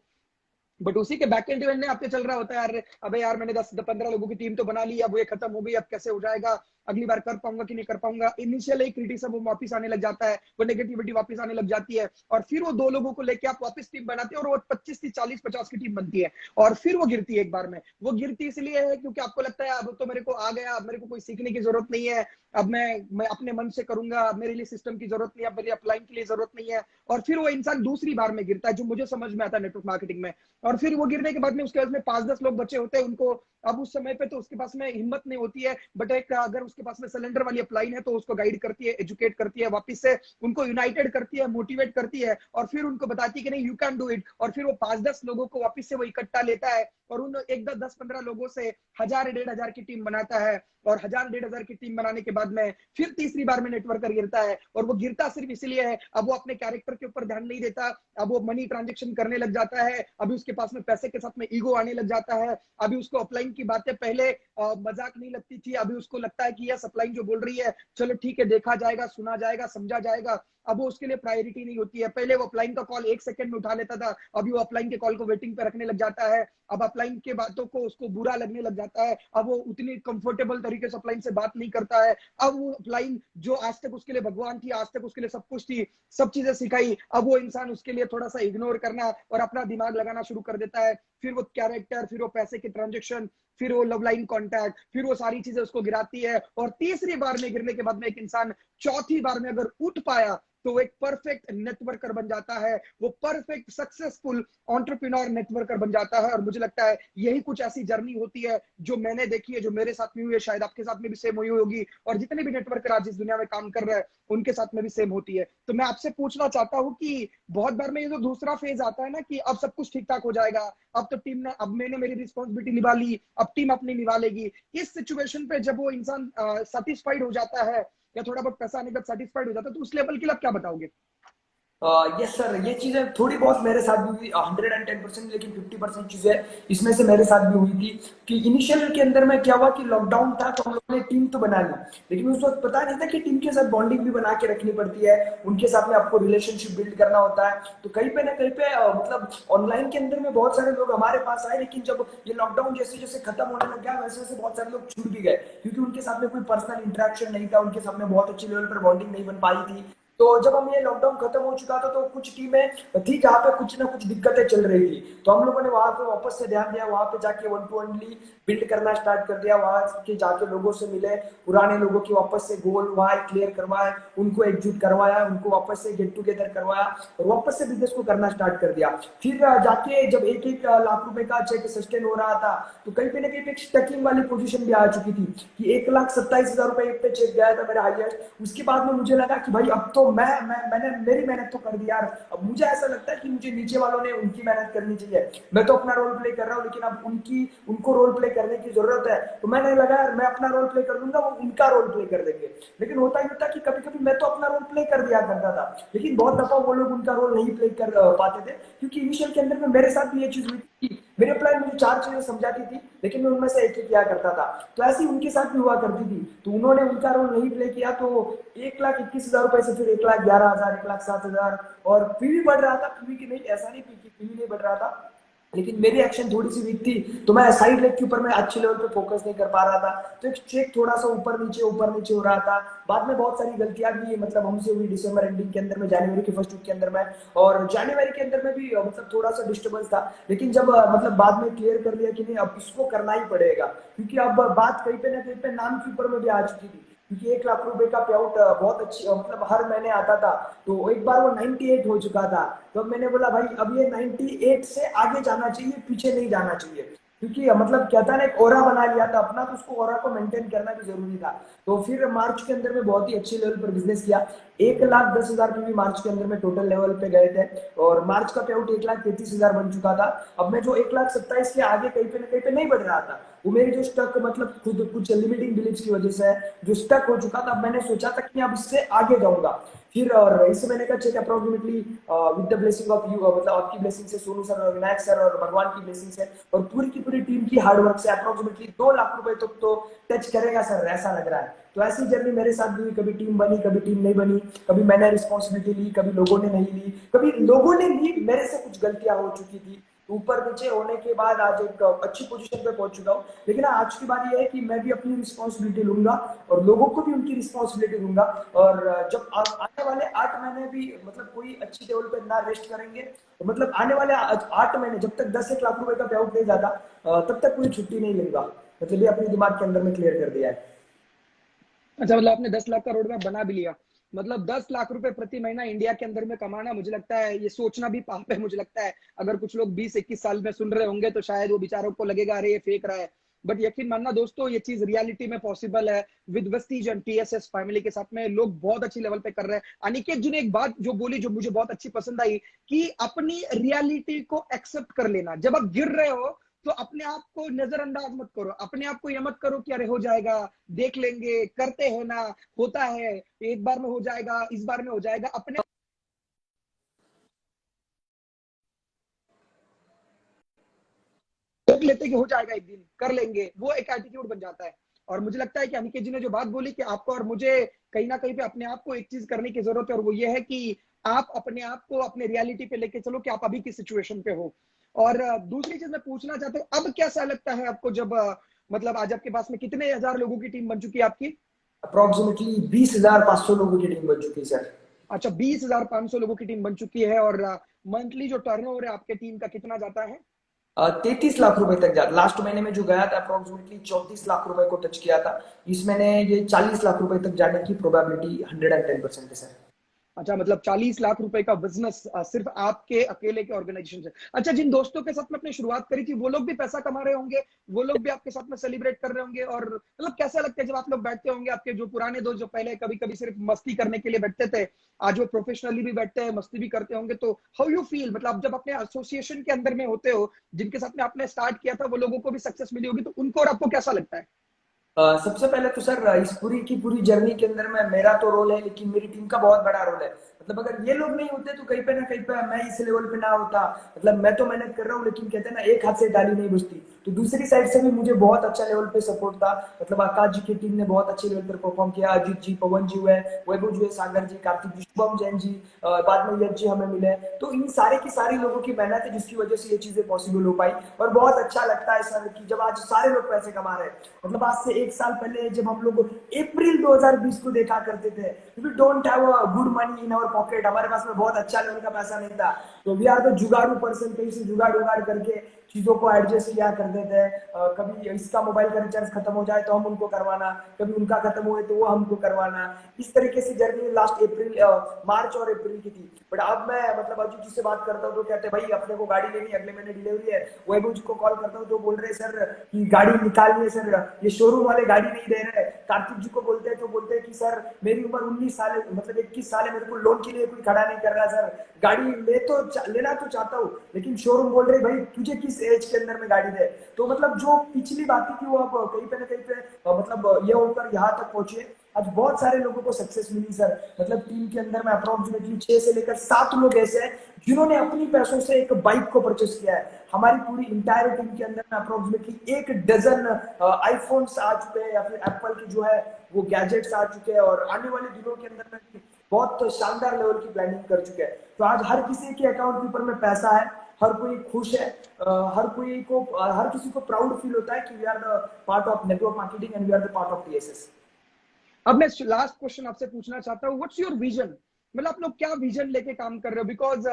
बट उसी के बैक एंड इवेंट में आपके चल रहा होता है, यार अबे यार मैंने 10-15 लोगों की टीम तो बना ली, अब ये खत्म हो गई, अब कैसे हो जाएगा, अगली बार कर पाऊंगा कि नहीं कर पाऊंगा। इनिशियल एक क्रिटिसिज्म वापस आने लग जाता है, वो नेगेटिविटी वापस आने लग जाती है, और फिर वो 2 लोगों को लेके आप वापस टीम बनाते हैं और वो 25-30-40-50 की टीम बनती है, और फिर वो गिरती है एक बार में। वो गिरती इसलिए है क्योंकि आपको लगता है अब तो मेरे को आ गया, अब मेरे को कोई सीखने की जरूरत नहीं है, अब मैं अपने मन से करूंगा, अब मेरे लिए सिस्टम की जरूरत नहीं है, अब मेरी अपलाइन के लिए जरूरत नहीं है। और फिर वो इंसान दूसरी बार में गिरता है, जो मुझे समझ में आता है नेटवर्क मार्केटिंग में। और फिर वो गिरने के बाद में उसके पास में 5-10 लोग बचे होते हैं, उनको अब उस समय पे तो उसके पास में हिम्मत नहीं होती है, बट एक अगर उसके पास में सिलेंडर वाली अपलाइन है तो उसको गाइड करती है, एजुकेट करती है, वापस से उनको यूनाइटेड करती है, मोटिवेट करती है, और फिर उनको बताती है कि नहीं यू कैन डू इट। और फिर वो 5-10 लोगों को वापस से वो इकट्ठा लेता है और उन 1-10-15 लोगों से 1000-1500 की टीम बनाता है, और 1000-1500 की टीम बनाने के बाद में फिर तीसरी बार में नेटवर्कर गिरता है। और वो गिरता सिर्फ इसलिए है, अब वो अपने कैरेक्टर के ऊपर ध्यान नहीं देता, अब वो मनी ट्रांजेक्शन करने लग जाता है, अभी उसके पास में पैसे के साथ में ईगो आने लग जाता है, अभी उसको अपलाइन की बातें पहले मजाक नहीं लगती थी, अभी उसको लगता है कि यह अपलाइन जो बोल रही है चलो ठीक है, देखा जाएगा, सुना जाएगा, समझा जाएगा। अब वो उसके लिए प्रायोरिटी नहीं होती है। पहले वो अपलाइन का कॉल 1 सेकंड में उठा लेता था, अभी वो अपलाइन के कॉल को वेटिंग पे रखने लग जाता है। अब अपलाइन के बातों को उसको बुरा लगने लग जाता है, अब वो उतनी कंफर्टेबल तरीके से अपलाइन से बात नहीं करता है। अब वो अपलाइन जो आज तक उसके लिए भगवान थी, आज तक उसके लिए सब कुछ थी, सब चीजें सिखाई, अब वो इंसान उसके लिए थोड़ा सा इग्नोर करना और अपना दिमाग लगाना शुरू कर देता है। फिर वो कैरेक्टर, फिर वो पैसे के ट्रांजेक्शन, फिर वो लव लाइन कॉन्टैक्ट, फिर वो सारी चीजें उसको गिराती है। और तीसरी बार में गिरने के बाद में एक इंसान चौथी बार में अगर उठ पाया तो वो एक परफेक्ट नेटवर्कर बन जाता है, वो परफेक्ट सक्सेसफुल एंटरप्रेन्योर नेटवर्कर बन जाता है। और मुझे लगता है यही कुछ ऐसी जर्नी होती है जो मैंने देखी है, जो मेरे साथ में हुई है, शायद आपके साथ में भी सेम हुई होगी, और जितने भी नेटवर्कर आज इस दुनिया में काम कर रहे हैं उनके साथ में भी सेम होती है। तो मैं आपसे पूछना चाहता हूँ कि बहुत बार में ये जो दूसरा फेज आता है ना कि अब सब कुछ ठीक ठाक हो जाएगा, अब तो टीम ने, अब मैंने मेरी रिस्पॉन्सिबिलिटी निभा ली, अब टीम अपनी निभा लेगी, इस सिचुएशन पे जब वो इंसान सेटिस्फाइड हो जाता है या थोड़ा बहुत पैसा आने के बाद सेटिस्फाइड हो जाता है, तो उस लेवल के लिए आप क्या बताओगे? यस सर, ये चीजें थोड़ी बहुत मेरे साथ भी हुई, 110%, लेकिन 50% चीजें इसमें से मेरे साथ भी हुई थी। कि इनिशियल के अंदर में क्या हुआ कि लॉकडाउन था तो हम लोगों ने टीम तो बना ली, लेकिन उस वक्त पता नहीं था कि टीम के साथ बॉन्डिंग भी बना के रखनी पड़ती है, उनके साथ में आपको रिलेशनशिप बिल्ड करना होता है। तो कहीं पे ना कहीं पे मतलब ऑनलाइन के अंदर में बहुत सारे लोग हमारे पास आए, लेकिन जब ये लॉकडाउन जैसे जैसे खत्म होने लग गया वैसे वैसे बहुत सारे लोग छूट भी गए, क्योंकि उनके साथ में कोई पर्सनल इंटरेक्शन नहीं था, उनके साथ में बहुत अच्छी लेवल पर बॉन्डिंग नहीं बन पाई थी। तो जब हम ये लॉकडाउन खत्म हो चुका था तो कुछ टीमें थी जहाँ पे कुछ ना कुछ दिक्कतें चल रही थी, तो हम लोगों ने वहां पे वापस से ध्यान दिया, वहां पे जाके वन टू वनली बिल्ड करना स्टार्ट कर दिया, वहां के जाके लोगों से मिले, पुराने लोगों की वापस से गोल वहां क्लियर करवाए, उनको एकजुट करवाया, उनको वापस से गेट टुगेदर करवाया और वापस से बिजनेस को करना स्टार्ट कर दिया। फिर जाके जब एक एक लाख रुपए का चेक सस्टेन हो रहा था तो कहीं पे ना कहीं पे एक स्टकिंग वाली पोजीशन भी आ चुकी थी कि 1,27,000 रुपए पे चेक गया था मेरा हाईएस्ट। उसके बाद में मुझे लगा कि भाई अब तो मैंने मेरी मेहनत तो कर दी यार, अब मुझे ऐसा लगता है कि मुझे नीचे वालों ने उनकी मेहनत करनी चाहिए, मैं तो अपना रोल प्ले कर रहा हूँ लेकिन अब उनको रोल प्ले करने की जरूरत है, तो मैंने लगा यार मैं अपना रोल प्ले कर दूंगा, वो उनका रोल प्ले कर देंगे। लेकिन होता ही होता कि कभी कभी मैं तो अपना रोल प्ले कर दिया करता था, लेकिन बहुत दफा वो लोग उनका रोल नहीं प्ले कर पाते थे, क्योंकि इनिशियल के अंदर में मेरे साथ भी ये चीज हुई थी, मेरे प्लान मुझे 4 चीजें समझाती थी लेकिन मैं उनमें से एक ही किया करता था, तो ऐसी उनके साथ भी हुआ करती थी। तो उन्होंने उनका रोल नहीं प्ले किया तो 1,21,000 रुपए से फिर 1,11,000, 1,07,000 और पीवी बढ़ रहा था, पीवी की नहीं, ऐसा नहीं कि पीवी नहीं बढ़ रहा था, लेकिन मेरी एक्शन थोड़ी सी वीक थी, तो मैं साइड लेग के ऊपर मैं अच्छे लेवल पे फोकस नहीं कर पा रहा था, तो एक चेक थोड़ा सा ऊपर नीचे हो रहा था। बाद में बहुत सारी गलतियां भी मतलब हमसे हुई दिसंबर एंडिंग के अंदर में, जनवरी के फर्स्ट वीक के अंदर में, और जनवरी के अंदर में भी मतलब थोड़ा सा डिस्टर्बेंस था, लेकिन जब मतलब बाद में क्लियर कर लिया कि नहीं अब इसको करना ही पड़ेगा, क्योंकि अब बात कहीं पे ना कहीं पे नाम के ऊपर में भी आ चुकी थी, क्योंकि 1,00,000 रुपए का पे आउट बहुत अच्छी मतलब हर महीने आता था, तो एक बार वो 98 हो चुका था, तो मैंने बोला भाई अब ये 98 से आगे जाना चाहिए, पीछे नहीं जाना चाहिए, क्योंकि मतलब कहता है ना एक ओरा बना लिया था अपना, तो उसको ओरा को मेंटेन करना भी जरूरी था। तो फिर मार्च के अंदर में बहुत ही अच्छे लेवल पर बिजनेस किया, 1,10,000 पे भी मार्च के अंदर में टोटल लेवल पे गए थे, और मार्च का पे आउट 1,33,000 बन चुका था। अब मैं जो 1,27,000 के आगे कहीं पे ना कहीं पे नहीं बढ़ रहा था, वो मेरी जो स्टक मतलब खुद कुछ लिमिटिंग बिलीव्स की वजह से जो स्टक हो चुका था, अब मैंने सोचा था कि अब इससे आगे जाऊंगा फिर, और इस महीने का check approximately with the blessing of you, मतलब आपकी ब्लेसिंग से, सोनू सर और विनायक सर और भगवान की ब्लेसिंग से और पूरी की पूरी टीम की हार्डवर्क से अप्रोक्सीमेटली 2,00,000 रुपए तक तो टच करेगा सर, ऐसा लग रहा है। तो ऐसी जर्नी मेरे साथ भी, कभी टीम बनी कभी टीम नहीं बनी, कभी मैंने रिस्पॉन्सिबिलिटी ली कभी लोगों ने नहीं ली, कभी लोगों ने ली, मेरे से कुछ गलतियां हो चुकी थी, ऊपर नीचे होने के बाद आज एक अच्छी पोजीशन पे पहुंच चुका हूँ। लेकिन आज की बात यह है कि मैं भी अपनी रिस्पॉन्सिबिलिटी लूंगा और लोगों को भी उनकी रिस्पॉन्सिबिलिटी दूंगा, और जब आने वाले 8 महीने भी मतलब कोई अच्छी लेवल पे ना रेस्ट करेंगे, तो मतलब आने वाले 8 महीने जब तक 10-1 लाख रुपए का पे आउट नहीं जाता तब तक कोई छुट्टी नहीं लूंगा, मतलब ये अपने दिमाग के अंदर में क्लियर कर दिया है। अच्छा, मतलब आपने 10 लाख का रोड मैप बना भी लिया। मतलब 10 लाख रुपए प्रति महीना इंडिया के अंदर में कमाना, मुझे लगता है ये सोचना भी पाप है। मुझे लगता है अगर कुछ लोग 20-21 साल में सुन रहे होंगे तो शायद वो बेचारों को लगेगा अरे ये फेक रहा है, बट यकीन मानना दोस्तों ये चीज रियलिटी में पॉसिबल है। With Vestige and TSS family के साथ में लोग बहुत अच्छी लेवल पे कर रहे हैं। अनिकेत जी ने एक बात जो बोली जो मुझे बहुत अच्छी पसंद आई कि अपनी रियलिटी को एक्सेप्ट कर लेना। जब आप गिर रहे हो तो अपने आप को नजरअंदाज मत करो, अपने आप को यह मत करो कि अरे हो जाएगा, देख लेंगे, करते हैं ना, होता है, एक बार में हो जाएगा, इस बार में हो जाएगा, अपने देख लेते कि हो जाएगा, एक दिन कर लेंगे, वो एक एटीट्यूड बन जाता है। और मुझे लगता है कि अनिकेत जी ने जो बात बोली कि आपको और मुझे कहीं ना कहीं पे अपने आप को एक चीज करने की जरूरत है, और वो ये है कि आप अपने आप को अपने रियलिटी पे लेके चलो कि आप अभी की सिचुएशन पे हो। और दूसरी चीज मैं पूछना चाहता हूँ, अब कैसा लगता है आपको जब मतलब आज आपके पास में कितने हजार लोगों की टीम बन चुकी है आपकी? अप्रोक्सीमेटली 20,500 लोगों की टीम बन चुकी है सर। अच्छा, 20,500 लोगों की टीम बन चुकी है, और मंथली जो टर्नओवर है आपके टीम का कितना जाता है? 33 लाख रुपए तक जाता, लास्ट महीने में जो गया था अप्रोक्सीमेटली 34 लाख रुपए को टच किया था, इस महीने ये 40 लाख रुपए तक जाने की प्रोबेबिलिटी 110% है सर। अच्छा, मतलब 40 लाख रुपए का बिजनेस सिर्फ आपके अकेले के ऑर्गेनाइजेशन से। अच्छा, जिन दोस्तों के साथ में अपनी शुरुआत करी थी वो लोग भी पैसा कमा रहे होंगे, वो लोग भी आपके साथ में सेलिब्रेट कर रहे होंगे, और मतलब कैसा लगता है जब आप लोग बैठते होंगे, आपके जो पुराने दोस्त जो पहले कभी कभी सिर्फ मस्ती करने के लिए बैठते थे, आज वो प्रोफेशनली भी बैठते हैं, मस्ती भी करते होंगे, तो हाउ यू फील, मतलब जब अपने एसोसिएशन के अंदर में होते हो, जिनके साथ में आपने स्टार्ट किया था वो लोगों को भी सक्सेस मिली होगी, तो उनको और आपको कैसा लगता है? सबसे पहले तो सर इस पूरी की पूरी जर्नी के अंदर में मेरा तो रोल है, लेकिन मेरी टीम का बहुत बड़ा रोल है। मतलब अगर ये लोग नहीं होते तो कहीं पे ना कहीं पे मैं इस लेवल पे ना होता। मतलब मैं तो मेहनत कर रहा हूँ, लेकिन कहते हैं ना एक हाथ से ताली नहीं बजती, तो दूसरी साइड से भी मुझे बहुत अच्छा लेवल पे सपोर्ट था। मतलब आकाश जी की टीम ने बहुत अच्छे लेवल पर परफॉर्म किया। अजीत जी, पवन जी हुए, वैभव जी हुए, सागर जी, कार्तिक जी, शुभम जैन जी, बाद में यश जी हमें मिले। तो इन सारे की सारी लोगों की मेहनत है जिसकी वजह से ये चीजें पॉसिबल हो पाई। और बहुत अच्छा लगता है सर कि जब आज सारे लोग पैसे कमा रहे हैं। मतलब आज से 1 साल पहले जब हम लोग अप्रैल 2020 को देखा करते थे, we don't have a good money in our pocket, हमारे पास में बहुत अच्छा लेवल का पैसा नहीं था, तो वी आर द जुगाड़ू पर्सन, कहीं से जुगाड़ उगाड़ करके चीजों को एडजस्ट किया करते थे। कभी इसका मोबाइल का रिचार्ज खत्म हो जाए तो हम उनको करवाना, कभी उनका खत्म हुए तो वो हमको करवाना। इस तरीके से जर्नी लास्ट मार्च और अप्रैल की थी। बट अब मैं मतलब अजीत जी से बात करता हूँ तो कहते हैं भाई अपने को गाड़ी लेनी है, अगले महीने डिलीवरी है। वैभव जी को कॉल करता हूँ तो बोल रहे सर कि गाड़ी निकालनी है सर, ये शोरूम वाले गाड़ी नहीं दे रहे। कार्तिक जी को बोलते हैं तो बोलते हैं कि सर मेरी उम्र 19 साल है, मतलब 21 साल है, मेरे को लोन के लिए कोई खड़ा नहीं कर रहा सर, गाड़ी लेना तो चाहता हूँ लेकिन शोरूम बोल रहे भाई तुझे किस एज के अंदर में गाड़ी दे। तो मतलब जो पिछली बातें थी वो अब कहीं पे ना कहीं पे मतलब ये होकर यहाँ तक पहुंची है। आज बहुत सारे लोगों को सक्सेस मिली सर। मतलब टीम के अंदर में अप्रोक्सीमेटली 6 से लेकर 7 लोग ऐसे हैं जिन्होंने अपनी पैसों से एक बाइक को परचेस किया है। हमारी पूरी इंटायर टीम के अंदर में अप्रोक्सीमेटली 1 डजन आईफोन्स आ चुके हैं या फिर एप्पल की जो है वो गैजेट्स आ चुके हैं, और आने वाले दिनों के अंदर में बहुत शानदार लेवल की प्लानिंग कर चुके हैं। तो आज हर किसी के अकाउंट के ऊपर में पैसा है, हर कोई खुश है, हर किसी को प्राउड फील होता है कि we are the part of network marketing and we are the part of TSS. अब मैं लास्ट क्वेश्चन आपसे पूछना चाहता हूँ, व्हाट्स योर विजन? मतलब आप लोग क्या विजन लेके काम कर रहे हो? बिकॉज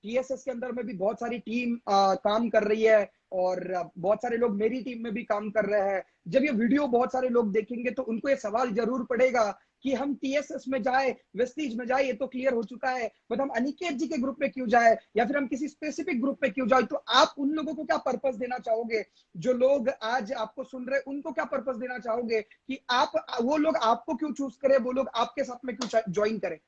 टीएसएस के अंदर में भी बहुत सारी टीम काम कर रही है और बहुत सारे लोग मेरी टीम में भी काम कर रहे हैं। जब ये वीडियो बहुत सारे लोग देखेंगे तो उनको ये सवाल जरूर पड़ेगा कि हम टीएसएस में जाए, वेस्टीज में जाए, ये तो क्लियर हो चुका है, बट हम अनिकेत जी के ग्रुप में क्यों जाए या फिर हम किसी स्पेसिफिक ग्रुप में क्यों जाए? तो आप उन लोगों को क्या पर्पस देना चाहोगे? जो लोग आज आपको सुन रहे उनको क्या पर्पस देना चाहोगे कि आप वो लोग आपको क्यों चूज करें, वो लोग आपके साथ में क्यों ज्वाइन करें?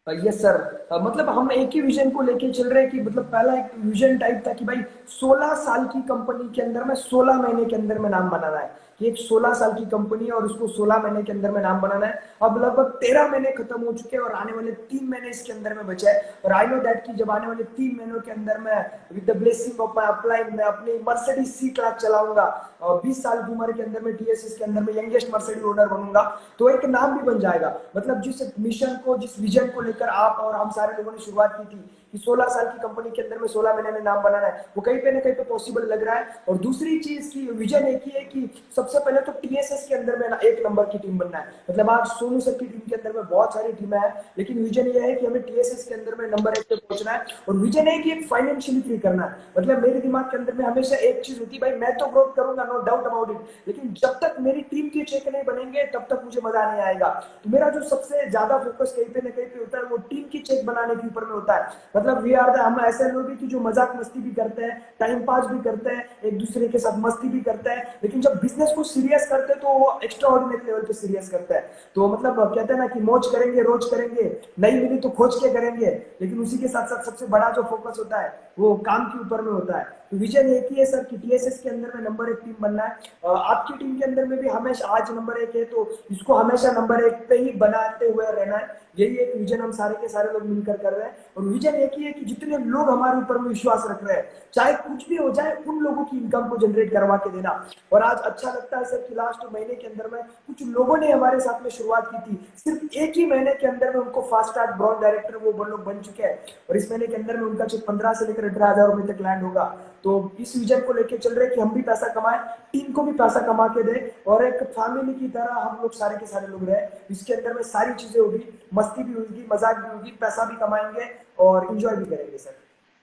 Yes sir. मतलब हम एक ही विजन को लेके चल रहे हैं कि मतलब पहला एक विजन टाइप था कि भाई 16 साल की कंपनी के अंदर में 16 महीने के अंदर में नाम बनाना है कि एक 16 साल की कंपनी है और उसको 16 महीने के अंदर में नाम बनाना है। अब लगभग 13 महीने खत्म हो चुके हैं और आने वाले 3 महीने इसके अंदर में बचे हैं। और आई नो दैट कि जब आने वाले 3 महीनों के अंदर में with the blessing of my upline मैं अपनी मर्सिडीज सी क्लास चलाऊंगा और 20 साल की उम्र के अंदर में टीएसएस के अंदर में यंगेस्ट मर्सिडीज ओनर बनूंगा, तो एक नाम भी बन जाएगा। मतलब जिस मिशन को, जिस विजन को लेकर आप और हम सारे लोगों ने शुरुआत की थी कि 16 साल की कंपनी के अंदर में 16 महीने में नाम बनाना है, वो कहीं पे ना कहीं पे पॉसिबल लग रहा है। और दूसरी चीज की विजन एक ही है कि सबसे पहले तो टीएसएस के अंदर में ना 1 नंबर की टीम बनना है। मतलब आज सोनू सर की टीम के अंदर में बहुत सारी टीमें हैं लेकिन विजन ये है कि हमें टीएसएस के अंदर में नंबर 1 पे पहुंचना है। और विजन है कि एक फाइनेंशियली फ्री करना है। मतलब मेरे दिमाग के अंदर में हमेशा एक चीज होती है, भाई मैं तो ग्रोथ करूंगा, नो डाउट अबाउट इट, लेकिन जब तक मेरी टीम के चेक नहीं बनेंगे तब तक मुझे मजा नहीं आएगा। तो मेरा जो सबसे ज्यादा फोकस कहीं पे ना कहीं पे होता है वो टीम की चेक बनाने के ऊपर में होता है। मतलब वी आर हम ऐसे लोग हैं कि जो मजाक मस्ती भी करते हैं, टाइम पास भी करते हैं, एक दूसरे के साथ मस्ती भी करते हैं, लेकिन जब बिजनेस को सीरियस करते हैं तो वो एक्स्ट्रा ऑर्डिनरी लेवल पे सीरियस करते हैं। तो मतलब कहते हैं ना कि मौज करेंगे, रोज करेंगे, नहीं मिली तो खोज के करेंगे, लेकिन उसी के साथ साथ सबसे बड़ा जो फोकस होता है वो काम के ऊपर में होता है। तो विजन एक ही है सर कि टीएसएस के अंदर में नंबर 1 टीम बनना है। आपकी टीम के अंदर में भी हमेशा आज नंबर 1 है तो इसको हमेशा नंबर 1 पे ही बनाते हुए रहना है। यही एक विजन हम सारे के सारे लोग मिलकर कर रहे हैं। और विजन एक ही है कि जितने लोग हमारे ऊपर में विश्वास रख रहे हैं, चाहे कुछ भी हो जाए, उन लोगों की इनकम को जनरेट करवा के देना। और आज अच्छा लगता है सर कि लास्ट महीने के अंदर में कुछ लोगों ने हमारे साथ में शुरुआत की थी, सिर्फ एक ही महीने के अंदर में उनको फास्ट ट्रैक ब्रॉन्ज डायरेक्टर वो लोग बन चुके हैं। और इस महीने के अंदर में उनका चेक 15 से लेकर 18,000 रुपए तक लैंड होगा। तो इस विजन को लेकर चल रहे हैं कि हम भी पैसा कमाएं, टीम को भी पैसा कमा के दे और एक फैमिली की तरह हम लोग सारे के सारे लोग रहे। इसके अंदर में सारी चीजें होगी, मस्ती भी होगी, मजाक भी होगी, पैसा भी कमाएंगे और इंजॉय भी करेंगे सर।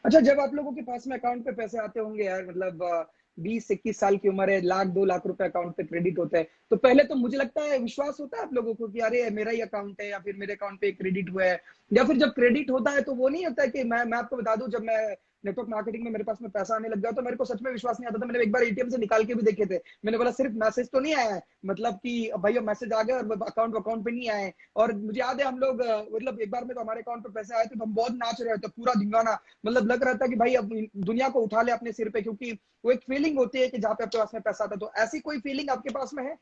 अच्छा, जब आप लोगों के पास में अकाउंट पे पैसे आते होंगे यार, मतलब 20-21 साल की उम्र है, 1-2 लाख रुपए अकाउंट पे क्रेडिट होता है, तो पहले तो मुझे लगता है विश्वास होता है आप लोगों को कि अरे मेरा ही अकाउंट है या फिर मेरे अकाउंट पे क्रेडिट हुआ है। या फिर जब क्रेडिट होता है तो वो नहीं होता है कि मैं आपको बता दूं, जब मैं नेटवर्क मार्केटिंग में मेरे पास में पैसा आने लग गया तो मेरे को सच में विश्वास नहीं आता था। मैंने एक बार एटीएम से निकाल के भी देखे थे, मैंने बोला सिर्फ मैसेज तो नहीं आया है, मतलब कि भैया मैसेज आ गया और अकाउंट पे नहीं आए। और मुझे याद है हम लोग मतलब एक बार में तो हमारे अकाउंट पे पैसे आए थे तो हम बहुत नाच रहे थे, पूरा धिंगाना, मतलब लग रहा था कि भाई अब दुनिया को उठा ले अपने सिर पे, क्योंकि वो एक फीलिंग होती है कि जहाँ पे आपके पास में पैसा आता है। तो ऐसी कोई फीलिंग आपके पास में है?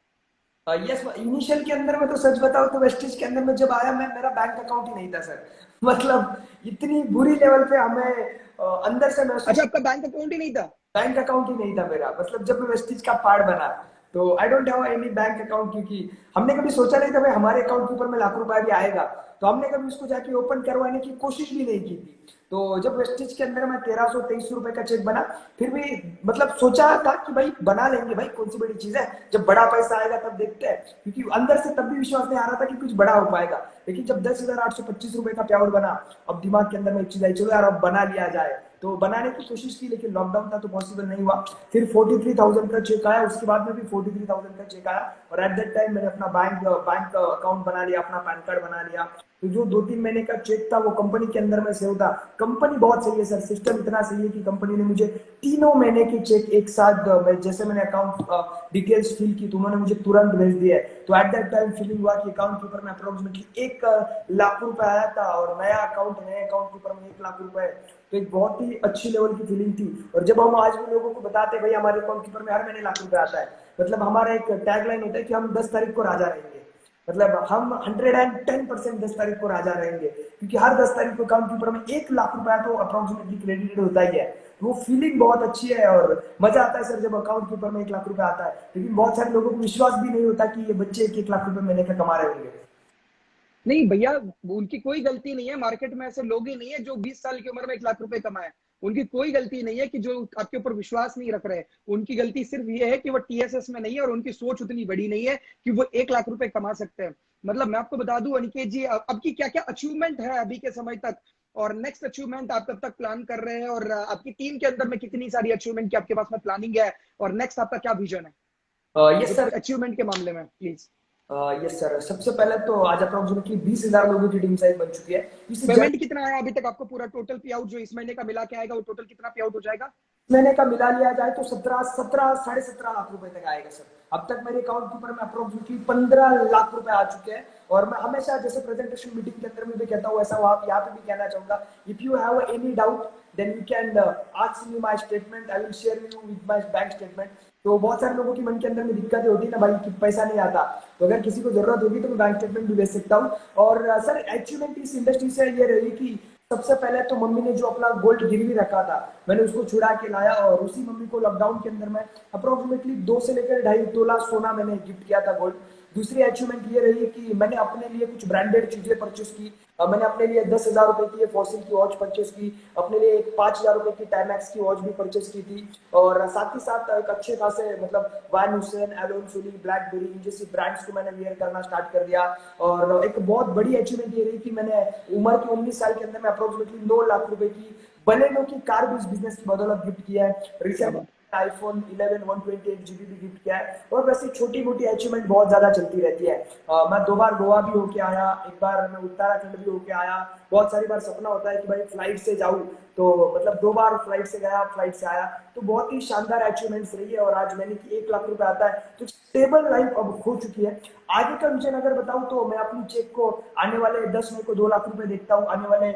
यस, इनिशियल के अंदर में तो सच बताओ तो वेस्टिज के अंदर में जब आया मैं, मेरा बैंक अकाउंट ही नहीं था सर। मतलब इतनी बुरी लेवल पे हमें अंदर से महसूस। अच्छा, आपका बैंक अकाउंट ही नहीं था? बैंक अकाउंट ही नहीं था मेरा, मतलब जब मैं वेस्टिज का पार्ट बना तो I don't have any bank account, क्योंकि हमने कभी सोचा नहीं था भाई हमारे अकाउंट के ऊपर में लाख रुपया भी आएगा। तो हमने कभी उसको जाके ओपन करवाने की कोशिश भी नहीं की थी। तो जब वेस्टिज के अंदर में 1323 रुपए का चेक बना, फिर भी मतलब सोचा था कि भाई बना लेंगे, भाई कौन सी बड़ी चीज है, जब बड़ा पैसा आएगा तब देखते हैं, क्योंकि अंदर से तब भी विश्वास नहीं आ रहा था कि कुछ बड़ा हो पाएगा। लेकिन जब 10,825 रुपए का पेआउट बना, अब दिमाग के अंदर में एक चीज आई, चलो यार अब बना लिया जाए। तो बनाने की कोशिश की, लेकिन लॉकडाउन था तो पॉसिबल नहीं हुआ। फिर 43,000 का चेक आया, उसके बाद में भी 43,000 का चेक आया, और एट दैट टाइम मैंने अपना बैंक अकाउंट बना लिया, अपना पैन कार्ड बना लिया। तो जो 2-3 महीने का चेक था वो कंपनी के अंदर में सेव था। कंपनी बहुत सही है सर, सिस्टम इतना सही है कि कंपनी ने मुझे तीनों महीने के चेक एक साथ, जैसे मैंने अकाउंट डिटेल्स फिल की तो उन्होंने मुझे तुरंत भेज दिया। तो एट दैट टाइम फीलिंग हुआ कि अकाउंट के ऊपर में अप्रोक्सीमेटली 1 लाख रुपए आया था, और नया अकाउंट, नए अकाउंट के ऊपर में 1 लाख रुपए। तो एक बहुत ही अच्छी लेवल की फीलिंग थी। और जब हम आज भी लोगों को बताते हैं भाई हमारे अकाउंट के ऊपर में हर महीने लाख रुपए आता है, मतलब हमारा एक टैगलाइन होता है कि हम 10 तारीख को राजा रहेंगे। मतलब हम 110% 10 तारीख को राजा रहेंगे, क्योंकि हर 10 तारीख को अकाउंट के ऊपर में 1 लाख रुपया तो अप्रोक्सीमेटली क्रेडिटेड होता ही है। वो फीलिंग बहुत अच्छी है, और मजा आता है सर जब अकाउंट के ऊपर में 1 लाख रुपया आता है। लेकिन बहुत सारे लोगों को विश्वास भी नहीं होता कि ये बच्चे 1 लाख रुपए महीने का कमा रहे होंगे। नहीं भैया, उनकी कोई गलती नहीं है। मार्केट में ऐसे लोग ही नहीं है जो 20 साल की उम्र में 1 लाख रुपए कमाए। उनकी कोई गलती नहीं है कि जो आपके ऊपर विश्वास नहीं रख रहे। उनकी गलती सिर्फ ये है कि वो टीएसएस में नहीं है और उनकी सोच उतनी बड़ी नहीं है कि वो 1 लाख रुपए कमा सकते हैं। मतलब मैं आपको बता दूं अनिकेत जी, अब की क्या क्या अचीवमेंट है अभी के समय तक, और नेक्स्ट अचीवमेंट आप कब तक प्लान कर रहे हैं, और आपकी टीम के अंदर में कितनी सारी अचीवमेंट की आपके पास में प्लानिंग है, और नेक्स्ट आपका क्या विजन है यस विद सर। अचीवमेंट के मामले में, प्लीज। यस सर, सबसे पहले तो आज अप्रोक्सीमेटली 20,000 लोगों की टीम साइज बन चुकी है। इस पेमेंट कितना है अभी तक आपको? पूरा टोटल पे आउट जो इस महीने का मिला के आएगा वो टोटल कितना पे आउट हो जाएगा? महीने का मिला लिया जाए तो 17 17 साढ़े 17 लाख रुपए तक आएगा सर। अब तक मेरे अकाउंट के ऊपर में अप्रोक्सीमेटली 15 लाख रुपए आ चुके हैं। और मैं हमेशा जैसे प्रेजेंटेशन मीटिंग के अंदर में भी कहता हूँ, ऐसा यहाँ पे भी कहना चाहूंगा, if you have any doubt then you can ask me my statement, I will share you with my bank statement. तो बहुत सारे लोगों की मन के अंदर में दिक्कतें होती है ना भाई कि पैसा नहीं आता, तो अगर किसी को जरूरत होगी तो मैं बैंक स्टेटमेंट भी भेज सकता हूँ। और सर अचीवमेंट इस इंडस्ट्री से ये रही कि सबसे पहले तो मम्मी ने जो अपना गोल्ड गिरवी रखा था मैंने उसको छुड़ा के लाया, और उसी मम्मी को लॉकडाउन के अंदर में अप्रोक्सीमेटली 2 से लेकर 2.5 तोला सोना मैंने गिफ्ट किया था गोल्ड। दूसरी अचीवमेंट ये रही कि मैंने अपने लिए कुछ ब्रांडेड चीजें परचेस की। मैंने अपने लिए 10,000 रुपए की फॉसिल की वॉच परचेस की, अपने लिए एक 5,000 रुपए की टाइमैक्स की वॉच भी परचेस की थी। और साथ ही साथ एक अच्छे खासे मतलब वैन हुसैन, एलोन सोली, ब्लैकबेरी जैसी ब्रांड्स को मैंने वेयर करना स्टार्ट कर दिया। और एक बहुत बड़ी अचीवमेंट ये रही कि मैंने उम्र के 19 साल के अंदर में अप्रोक्सीमेटली 9 लाख रुपए की बलेनो की कार भी इस बिजनेस की बदौलत गिफ्ट किया है। क्या रिसेंट बात। आईफोन 11 128 जीबी भी गिफ्ट किया है। और वैसे छोटी मोटी अचीवमेंट बहुत ज्यादा चलती रहती है। मैं 2 बार गोवा भी होके आया, एक बार मैं उत्तराखंड भी होके आया। बहुत सारी बार सपना होता है कि भाई फ्लाइट से जाऊं, तो मतलब 2 बार फ्लाइट से गया, फ्लाइट से आया। तो बहुत ही शानदार अचीवमेंट्स रही है। और आज मैंने कि 1 लाख रुपए आता है तो स्टेबल लाइफ अब हो चुकी है। आगे का विजन अगर बताऊं तो मैं अपनी चेक को आने वाले 10 मई को 2 लाख रुपए देखता हूँ, आने वाले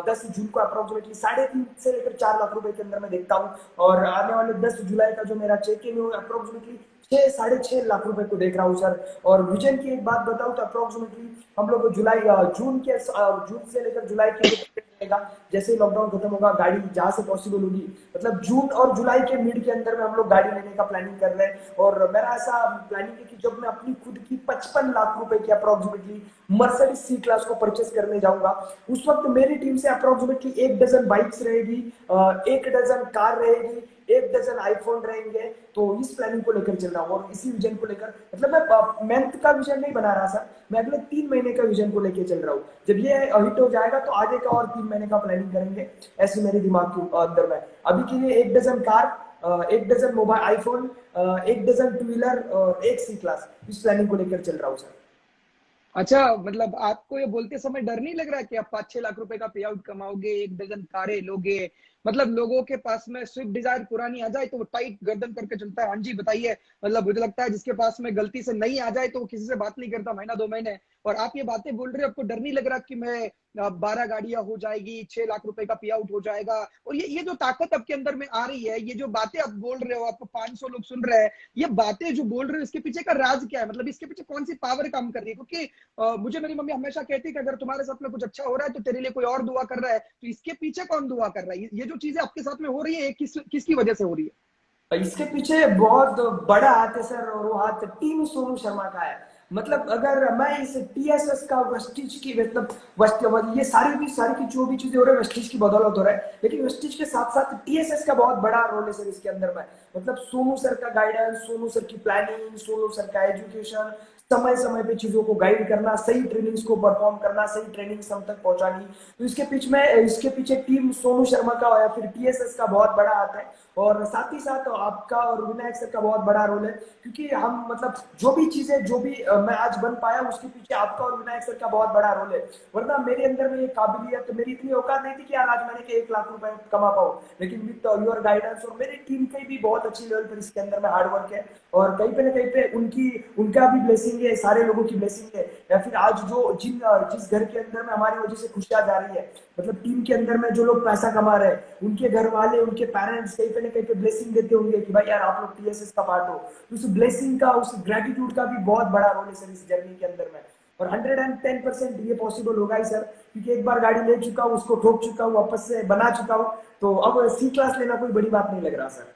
10 जून को अप्रोक्सीमेटली 3.5 से लेकर 4 लाख रुपए के अंदर में देखता हूँ, और आने वाले 10 जुलाई का जो मेरा चेक है वो अप्रोक्सीमेटली 6 साढ़े 6 लाख रुपए को देख रहा हूँ सर। और विजन की एक बात बताऊं तो अप्रोक्सीमेटली हम लोग जुलाई जून से लेकर जुलाई के रहेगा, जैसे ही लॉकडाउन खत्म होगा गाड़ी जहां से पॉसिबल होगी, मतलब जून और जुलाई के मिड के अंदर में हम लोग गाड़ी लेने का प्लानिंग कर रहे हैं। और मेरा ऐसा प्लानिंग है कि जब मैं अपनी खुद की 55 लाख रुपए की अप्रोक्सीमेटली मर्सिडीज सी क्लास को परचेस करने जाऊंगा, उस वक्त मेरी टीम से अप्रोक्सीमेटली 1 डजन बाइक्स रहेगी, 1 डजन कार रहेगी, 1 डजन आईफोन रहेंगे। तो इस प्लानिंग को लेकर चल रहा हूँ, और इसी विजन को लेकर मतलब मैं मंथ का विजन नहीं बना रहा सर, मैं अगले 3 महीने का विजन को लेकर चल रहा हूँ। जब ये हिट हो जाएगा तो आगे का और 3 महीने का प्लानिंग करेंगे, ऐसे मेरे दिमाग के अंदर में। अभी के लिए 1 dozen car, 1 dozen mobile iPhone, 1 dozen two wheeler और 1 सी क्लास, इस प्लानिंग को लेकर चल रहा हूँ सर। अच्छा, मतलब आपको ये बोलते समय डर नहीं लग रहा कि आप 5-6 लाख रुपए का पे आउट कमाओगे, 1 डजन कारें लोगे? मतलब लोगों के पास में स्विफ्ट डिजायर पुरानी आ जाए तो वो टाइट गर्दन करके चलता है। हाँ जी बताइए। मतलब मुझे लगता है जिसके पास में गलती से नहीं आ जाए तो वो किसी से बात नहीं करता महीना 2 महीने, और आप ये बातें बोल रहे हो, आपको डर नहीं लग रहा कि मैं 12 गाड़ियां हो जाएगी, 6 लाख रुपए का पे आउट हो जाएगा? और ये जो ताकत आपके अंदर में आ रही है, ये जो बातें आप बोल रहे हो, आपको 500 लोग सुन रहे हैं, ये बातें जो बोल रहे हो, इसके पीछे का राज क्या है? मतलब इसके पीछे कौन सी पावर काम कर रही है? क्योंकि मुझे मेरी मम्मी हमेशा कहती है कि अगर तुम्हारे साथ में कुछ अच्छा हो रहा है तो तेरे लिए कोई और दुआ कर रहा है, तो इसके पीछे कौन दुआ कर रहा है? ये जो चीजें आपके साथ में हो रही है, किसकी वजह से हो रही है? इसके पीछे बहुत बड़ा हाथ है सर, और वो हाथ टीम सोनू शर्मा का है। मतलब अगर मैं इस टीएसएस का वेस्टिज की मतलब ये सारी की जो भी चीजें हो रही है वेस्टिज की बदौलत हो रहा है, लेकिन वेस्टिज के साथ साथ टीएसएस का बहुत बड़ा रोल है सर इसके अंदर में। मतलब सोनू सर का गाइडेंस, सोनू सर की प्लानिंग, सोनू सर का एजुकेशन, समय समय पे चीजों को गाइड करना, सही ट्रेनिंग्स को परफॉर्म करना, सही ट्रेनिंग हम तक पहुंचानी। तो इसके पीछे टीम सोनू शर्मा का या फिर टीएसएस का बहुत बड़ा हाथ है। और साथ ही साथ आपका और विनायक सर का बहुत बड़ा रोल है, क्योंकि हम मतलब जो भी चीजें जो भी मैं आज बन पाया उसके पीछे आपका और विनायक सर का बहुत बड़ा रोल है। वरना मेरे अंदर में ये काबिलियत, मेरी इतनी औकात नहीं थी कि यार आज मैंने के 1 लाख रुपए कमा पाऊं, लेकिन विद योर गाइडेंस और मेरी टीम के भी बहुत अच्छी लेवल पर इसके अंदर में हार्डवर्क है। और कहीं पे ना कहीं पे उनका भी ब्लेसिंग है, सारे लोगों की ब्लेसिंग है। या फिर आज जिस घर के अंदर में हमारी वजह से खुशियां जा रही है, मतलब टीम के अंदर में जो लोग पैसा कमा रहे हैं, उनके घर वाले, उनके पेरेंट्स कहीं पे ना कहीं पे ब्लेसिंग देते होंगे कि भाई यार आप लोग टीएसएस का पार्ट हो। तो उस ब्लेसिंग का, उस ग्रेटिट्यूड का भी बहुत बड़ा रोल है सर इस जर्नी के अंदर में। और 110% ये पॉसिबल होगा ही सर, क्योंकि एक बार गाड़ी ले चुका हूँ, उसको ठोक चुका हूँ, वापस से बना चुका हूँ, तो अब सी क्लास लेना कोई बड़ी बात नहीं लग रहा सर।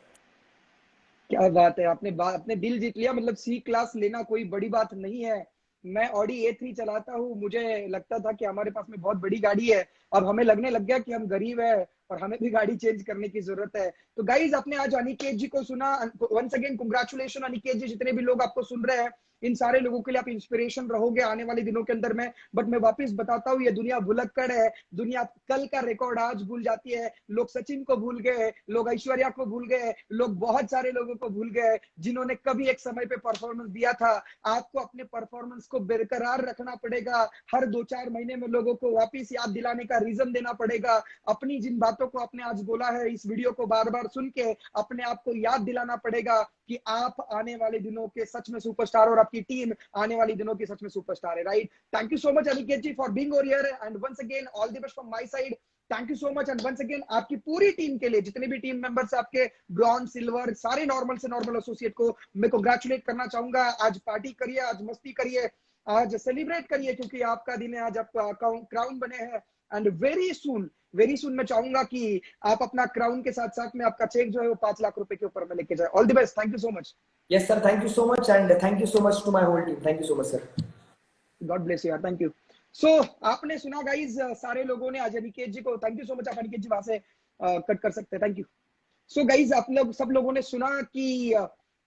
क्या बात है, आपने दिल जीत लिया। मतलब सी क्लास लेना कोई बड़ी बात नहीं है। मैं ऑडी A3 चलाता हूँ, मुझे लगता था कि हमारे पास में बहुत बड़ी गाड़ी है, अब हमें लगने लग गया कि हम गरीब है और हमें भी गाड़ी चेंज करने की जरूरत है। तो गाइज, आपने आज अनिकेत जी को सुना। वंस अगेन कंग्रेचुलेशन अनिकेत जी, जितने भी लोग आपको सुन रहे हैं, इन सारे लोगों के लिए आप इंस्पिरेशन रहोगे आने वाले दिनों के अंदर में। बट मैं वापस बताता हूँ, ये दुनिया भुलक्कड़ है। दुनिया कल का रिकॉर्ड आज भूल जाती है। लोग सचिन को भूल गए, लोग ऐश्वर्या को भूल गए, लोग बहुत सारे लोगों को भूल गए जिन्होंने कभी एक समय पे परफॉर्मेंस दिया था। आपको अपने परफॉर्मेंस को बरकरार रखना पड़ेगा। हर 2-4 महीने में लोगों को वापस याद दिलाने का रीजन देना पड़ेगा। अपनी जिन बातों को आपने आज बोला है, इस वीडियो को बार बार सुन के अपने आप को याद दिलाना पड़ेगा कि आप आने वाले दिनों के सच में सुपरस्टार, और आपकी टीम आने वाले दिनों की सच में सुपरस्टार है। Right? Thank you so much Aniket ji for being over here, and once again all the best from my side. Thank you so much. And once again आपकी पूरी टीम के लिए, जितने भी टीम मेंबर्स आपके, ब्रॉन्ज, सिल्वर, सारे normal से normal associate को मैं कांग्रेचुलेट करना चाहूंगा। आज पार्टी करिए, आज मस्ती करिए, आज सेलिब्रेट करिए, क्योंकि आपका दिन है, आज आप क्राउन बने हैं। एंड वेरी सुन मैं चाहूंगा कि आप अपना क्राउन के साथ साथ में आपका चेक जो है वो 5 लाख रुपए के ऊपर में लेके जाए। All the best. Thank you so much. Yes sir, thank you so much, and thank you so much to my whole team. Thank you so much sir. God bless you यार, थैंक यू। सो आपने सुना guys, सारे लोगों ने आज अनिकेत जी को, thank you so much. आप अनिकेत जी वहां से कट कर सकते हैं, थैंक यू। सो गाइज, आप लोग सब लोगों ने सुना कि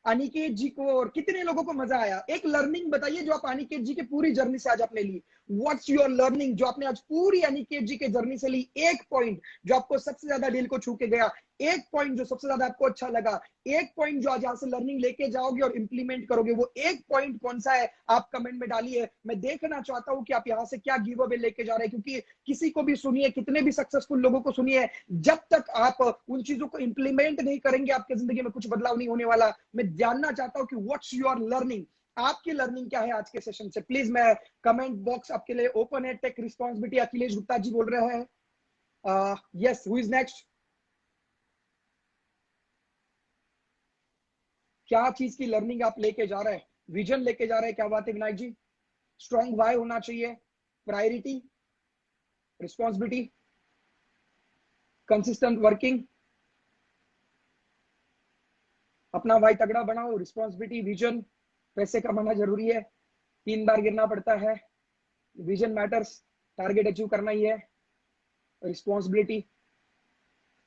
अनिकेत जी को, और कितने लोगों को मजा आया। एक लर्निंग बताइए जो आप अनिकेत जी के पूरी जर्नी से आज आपने ली। व्हाट्स योर लर्निंग जो आपने आज पूरी अनिकेत जी के जर्नी से ली? एक पॉइंट जो आपको सबसे ज्यादा दिल को छू के गया, एक पॉइंट जो सबसे ज्यादा आपको अच्छा लगा, एक पॉइंट जो आज यहाँ से लर्निंग लेके जाओगे और इंप्लीमेंट करोगे, वो एक पॉइंट कौन सा है? आप कमेंट में डालिए। मैं देखना चाहता हूँ कि आप यहाँ से क्या गिव अवे लेके जा रहे हैं, क्योंकि किसी को भी सुनिए, कितने भी सक्सेसफुल लोगों को सुनिए, जब तक आप उन चीजों को इंप्लीमेंट नहीं करेंगे, आपकी जिंदगी में कुछ बदलाव नहीं होने वाला। मैं जानना चाहता हूँ कि व्हाट्स योर लर्निंग, आपकी लर्निंग क्या है आज के सेशन से? प्लीज, मैं कमेंट बॉक्स आपके लिए ओपन है। टेक रिस्पॉन्सिबिलिटी, अखिलेश गुप्ता जी बोल रहे हैं। Yes, who is next? क्या चीज की लर्निंग आप लेके जा रहे हैं? विजन लेके जा रहे हैं, क्या बात है विनायक जी? स्ट्रॉन्ग वाई होना चाहिए, प्रायोरिटी, रिस्पॉन्सिबिलिटी, कंसिस्टेंट वर्किंग, अपना वाई तगड़ा बनाओ, रिस्पॉन्सिबिलिटी, विजन, पैसे कमाना जरूरी है, 3 बार गिरना पड़ता है, विजन मैटर्स, टारगेट अचीव करना ही है, responsibility,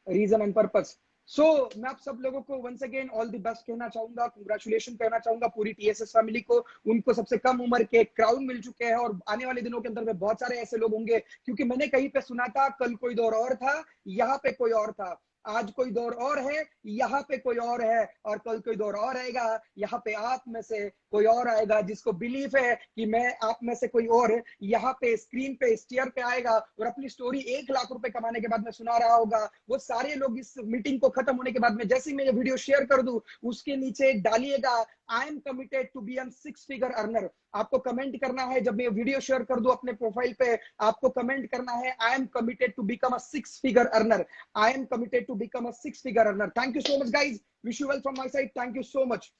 reason and purpose. So मैं आप सब लोगों को once again all the best कहना चाहूंगा, कंग्रेचुलेशन कहना चाहूंगा पूरी टीएसएस फैमिली को। उनको सबसे कम उम्र के क्राउन मिल चुके हैं, और आने वाले दिनों के अंदर में बहुत सारे ऐसे लोग होंगे, क्योंकि मैंने कहीं पे सुना था कल कोई दौर और था, यहाँ पे कोई और था। आज कोई दौर और है, यहाँ पे कोई और है, और कल कोई दौर और आएगा, यहाँ पे आप में से कोई और आएगा जिसको बिलीफ है कि मैं आप में से कोई और यहाँ पे स्क्रीन पे स्टेयर पे आएगा और अपनी स्टोरी 1 लाख रुपए कमाने के बाद में सुना रहा होगा। वो सारे लोग इस मीटिंग को खत्म होने के बाद में जैसे ही मैं ये वीडियो शेयर कर दूं, उसके नीचे डालिएगा I am committed to be an 6 figure earner. आपको कमेंट करना है, जब मैं वीडियो शेयर कर दूं अपने प्रोफाइल पे, आपको कमेंट करना है I am committed to become a 6 figure earner. I am committed to become a 6 figure earner. Thank you so much, guys. Wish you well from my side. Thank you so much.